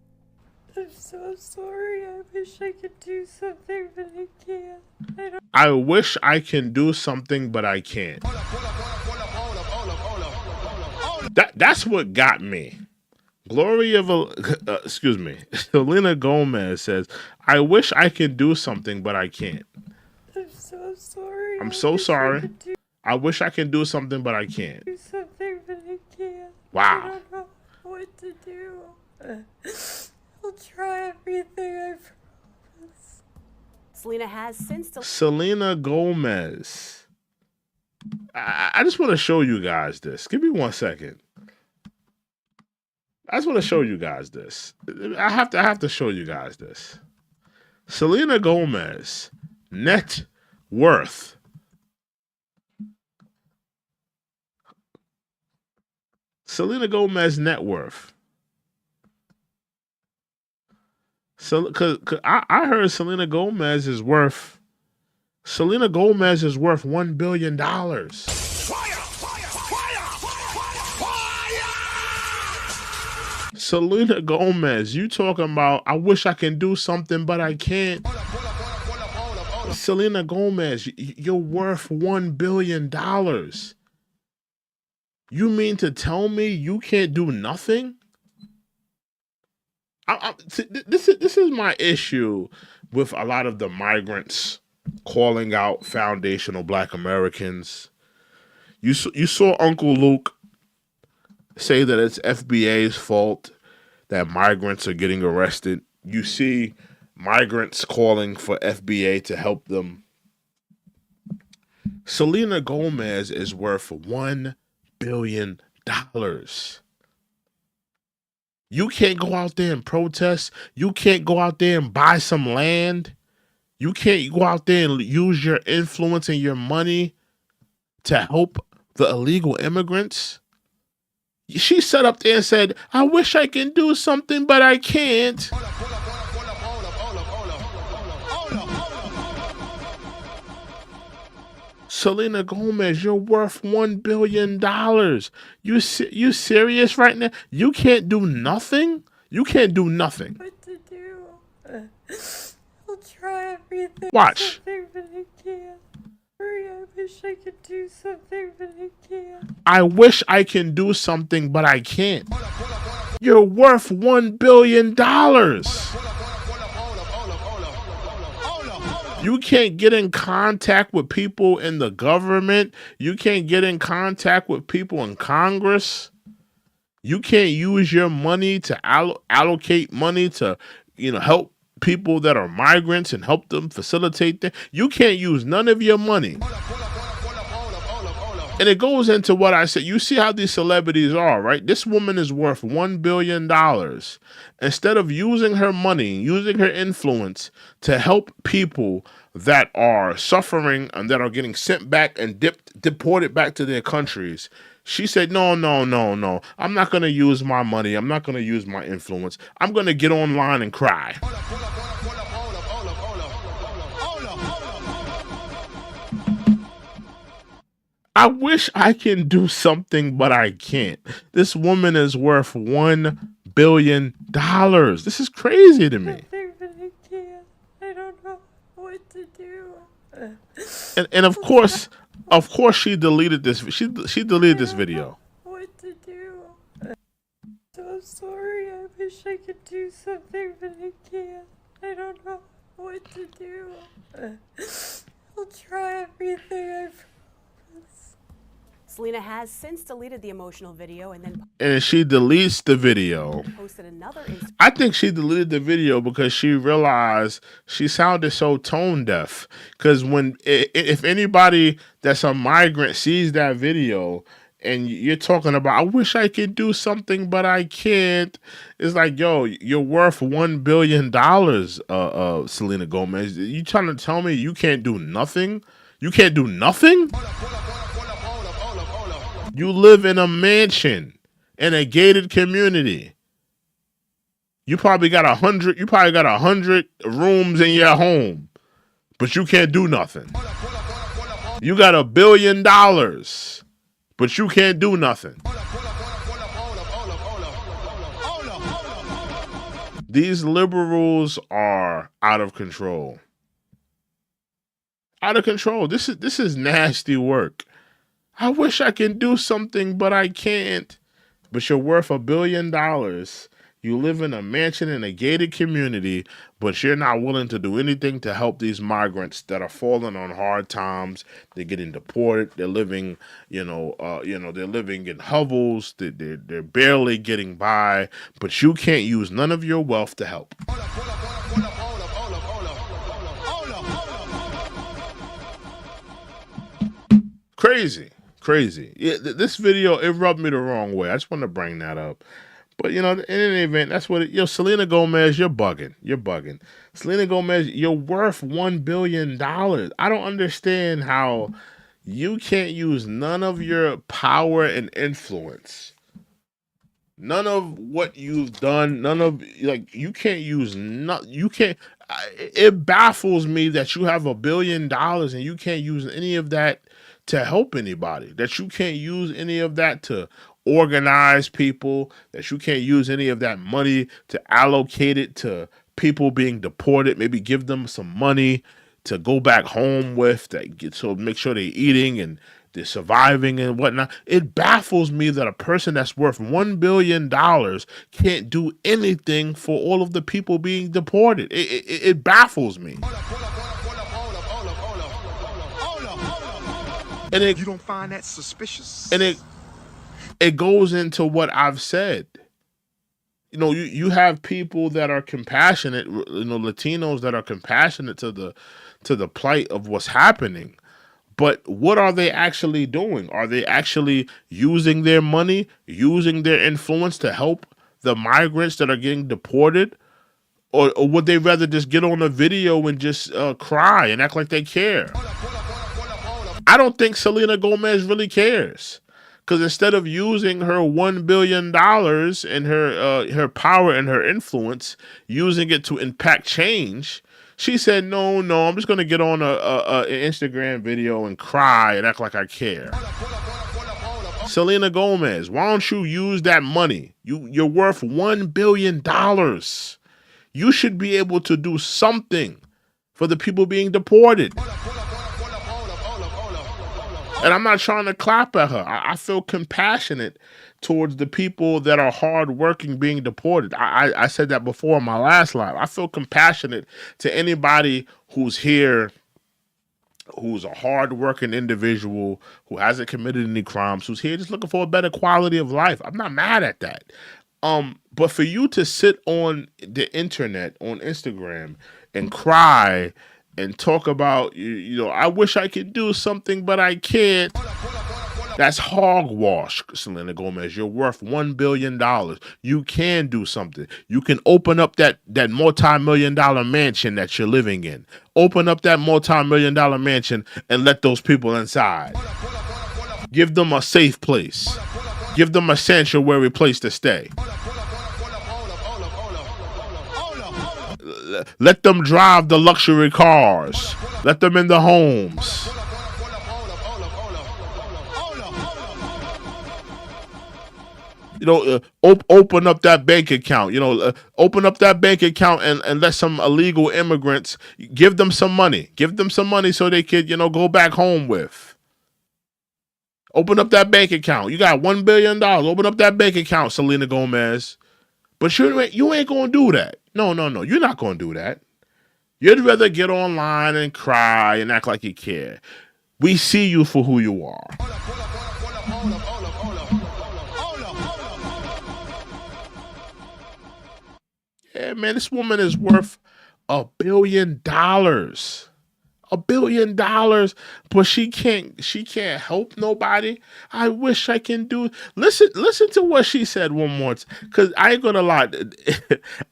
I'm so sorry. I wish I could do something, but I can't. I wish I can do something, but I can't. That's what got me. Selena Gomez says, "I wish I could do something, but I can't." I'm so sorry. I'm so sorry. I wish I could do something, but I can't. Do something, but I can't. Wow. I don't know what to do. I'll try everything, I promise. Selena has since... Selena Gomez. I just want to show you guys this. Give me 1 second. I just want to show you guys this. I have to show you guys this. Selena Gomez, net worth. Selena Gomez net worth. So, cause I heard Selena Gomez is worth $1 billion. Selena Gomez, you talking about, I wish I can do something, but I can't. Selena Gomez, you're worth $1 billion. You mean to tell me you can't do nothing? This is my issue with a lot of the migrants calling out foundational Black Americans. You saw Uncle Luke say that it's FBA's fault that migrants are getting arrested. You see migrants calling for FBA to help them. Selena Gomez is worth $1 billion. You can't go out there and protest. You can't go out there and buy some land. You can't go out there and use your influence and your money to help the illegal immigrants. She sat up there and said, I wish I can do something, but I can't. Selena Gomez, you're worth $1 billion. You serious right now? You can't do nothing? You can't do nothing. What to do? I'll try everything. Watch. Something, but I can't. Hurry, I wish I could do something, but I can't. I wish I can do something, but I can't. You're worth $1 billion. You can't get in contact with people in the government. You can't get in contact with people in Congress. You can't use your money to allocate money to, help people that are migrants and help them facilitate them. You can't use none of your money. And it goes into what I said. You see how these celebrities are, right? This woman is worth $1 billion. Instead of using her money, using her influence to help people that are suffering and that are getting sent back and deported back to their countries, she said, no. I'm not going to use my money. I'm not going to use my influence. I'm going to get online and cry. I wish I can do something, but I can't. This woman is worth $1 billion. This is crazy to me. Something, but I can't. I don't know what to do. And of course she deleted this. She deleted this video. What to do? So sorry. I wish I could do something, but I can't. I don't know what to do. I'll try everything. I promise. Selena has since deleted the emotional video and she deletes the video. Posted another I think she deleted the video because she realized she sounded so tone deaf. Because if anybody that's a migrant sees that video and you're talking about, I wish I could do something, but I can't. It's like, yo, you're worth $1 billion, Selena Gomez. You trying to tell me you can't do nothing? You can't do nothing? You live in a mansion in a gated community. You probably got 100 rooms in your home, but you can't do nothing. You got $1 billion, but you can't do nothing. These liberals are out of control. Out of control. This is nasty work. I wish I can do something, but I can't. But you're worth $1 billion. You live in a mansion in a gated community, but you're not willing to do anything to help these migrants that are falling on hard times. They're getting deported. They're living, they're living in hovels. They're barely getting by, but you can't use none of your wealth to help. Crazy. Yeah, this video, it rubbed me the wrong way. I just want to bring that up. But, in any event, that's what Selena Gomez, you're bugging. Selena Gomez, you're worth $1 billion. I don't understand how you can't use none of your power and influence. None of what you've done, you can't use, it baffles me that you have $1 billion and you can't use any of that to help anybody, that you can't use any of that to organize people, that you can't use any of that money to allocate it to people being deported, maybe give them some money to go back home with, so make sure they're eating and they're surviving and whatnot. It baffles me that a person that's worth $1 billion can't do anything for all of the people being deported. It baffles me. And you don't find that suspicious? And it goes into what I've said. You know, you have people that are compassionate, you know, Latinos that are compassionate to the plight of what's happening. But what are they actually doing? Are they actually using their money, using their influence to help the migrants that are getting deported? Or would they rather just get on a video and just cry and act like they care? I don't think Selena Gomez really cares. Because instead of using her $1 billion and her power and her influence, using it to impact change, she said, no, I'm just going to get on an Instagram video and cry and act like I care. Selena Gomez, why don't you use that money? You're worth $1 billion. You should be able to do something for the people being deported. And I'm not trying to clap at her. I feel compassionate towards the people that are hardworking being deported. I said that before in my last live. I feel compassionate to anybody who's here, who's a hardworking individual, who hasn't committed any crimes, who's here just looking for a better quality of life. I'm not mad at that. But for you to sit on the internet, on Instagram, and cry and talk about, you know, I wish I could do something, but I can't. That's hogwash, Selena Gomez. You're worth $1 billion. You can do something. You can open up that multi-million-dollar mansion that you're living in. Open up that multi-million-dollar mansion and let those people inside. Give them a safe place. Give them a sanctuary place to stay. Let them drive the luxury cars. Let them in the homes. You know, open up that bank account. You know, open up that bank account and let some illegal immigrants, give them some money. Give them some money so they could, you know, go back home with. Open up that bank account. You got $1 billion. Open up that bank account, Selena Gomez. But you ain't going to do that. No. You're not going to do that. You'd rather get online and cry and act like you care. We see you for who you are. Yeah, man, this woman is worth $1 billion. $1 billion, but she can't help nobody. I wish I can do. Listen to what she said one more time, because I ain't gonna lie.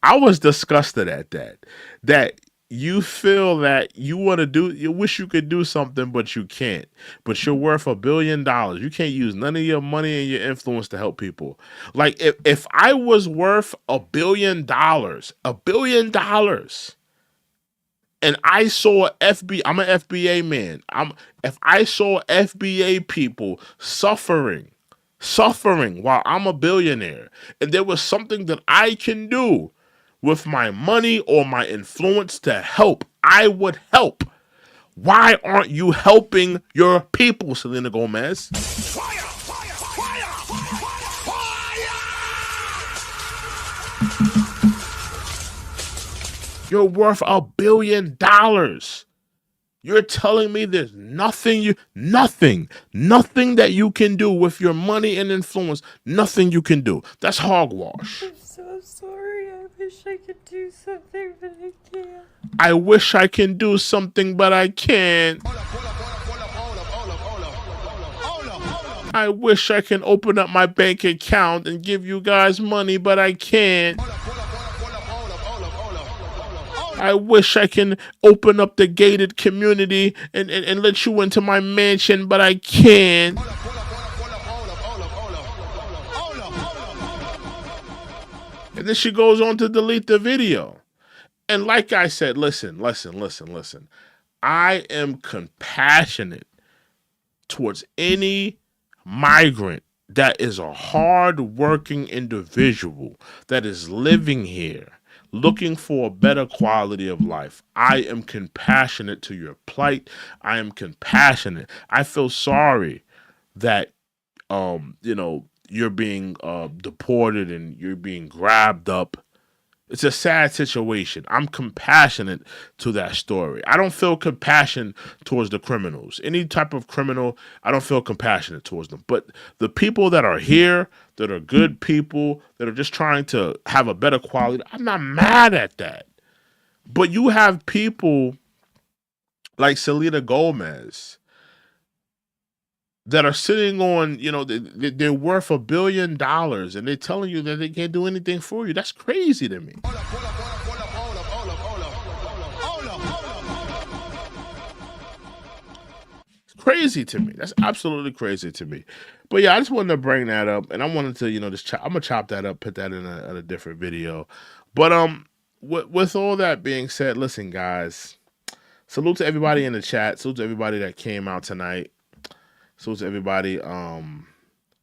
I was disgusted at that you feel that you wish you could do something, but you can't. But you're worth $1 billion. You can't use none of your money and your influence to help people. Like if I was worth $1 billion, $1 billion. And I saw I'm an FBA man. If I saw FBA people suffering while I'm a billionaire, and there was something that I can do with my money or my influence to help, I would help. Why aren't you helping your people, Selena Gomez? You're worth $1 billion. You're telling me there's nothing that you can do with your money and influence. Nothing you can do. That's hogwash. I'm so sorry. I wish I could do something, but I can't. I wish I can do something, but I can't. I wish I can open up my bank account and give you guys money, but I can't. I wish I can open up the gated community and let you into my mansion, but I can't. And then she goes on to delete the video. And like I said, listen. I am compassionate towards any migrant that is a hard-working individual that is living here, looking for a better quality of life. I am compassionate to your plight. I am compassionate. I feel sorry that you know, you're being deported and you're being grabbed up. It's a sad situation. I'm compassionate to that story. I don't feel compassion towards the criminals. Any type of criminal, I don't feel compassionate towards them. But the people that are here, that are good people, that are just trying to have a better quality, I'm not mad at that. But you have people like Selena Gomez that are sitting on, you know, they're worth $1 billion and they're telling you that they can't do anything for you. That's crazy to me. It's crazy to me. That's absolutely crazy to me. But yeah, I just wanted to bring that up, and I wanted to, you know, just I'm gonna chop that up, put that in a different video. But with all that being said, listen, guys, salute to everybody in the chat. Salute to everybody that came out tonight. Salute to everybody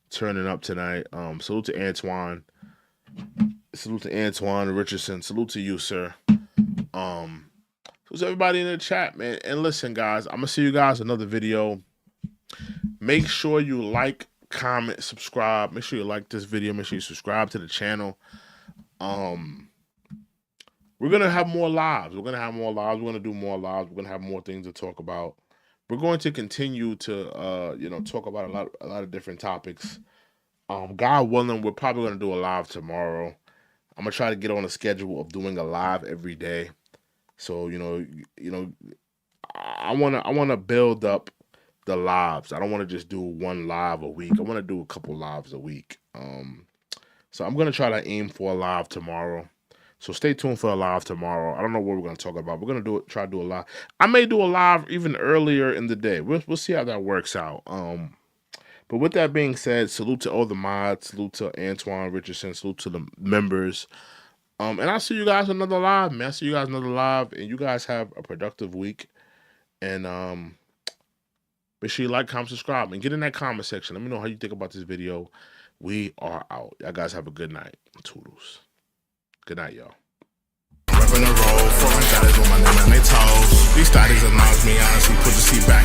turning up tonight. Salute to Antoine. Salute to Antoine Richardson. Salute to you, sir. Salute to everybody in the chat, man. And listen, guys, I'm gonna see you guys in another video. Make sure you like, comment, subscribe. Make sure you like this video. Make sure you subscribe to the channel. We're gonna have more lives. We're gonna have more lives. We're gonna do more lives. We're gonna have more things to talk about. We're going to continue to, you know, talk about a lot of different topics. God willing, we're probably going to do a live tomorrow. I'm gonna try to get on a schedule of doing a live every day. So you know, I wanna build up the lives. I don't want to just do one live a week. I want to do a couple lives a week. So I'm gonna try to aim for a live tomorrow. So stay tuned for a live tomorrow. I don't know what we're going to talk about. We're going to try to do a live. I may do a live even earlier in the day. We'll see how that works out. But with that being said, salute to all the mods. Salute to Antoine Richardson. Salute to the members. And I'll see you guys another live, man. I'll see you guys another live. And you guys have a productive week. And make sure you like, comment, subscribe. And get in that comment section. Let me know how you think about this video. We are out. Y'all guys have a good night. Toodles. Good night, y'all. Reppin' the road, foreign got it on my name and they toes. These studies announce me honestly, put the seat back.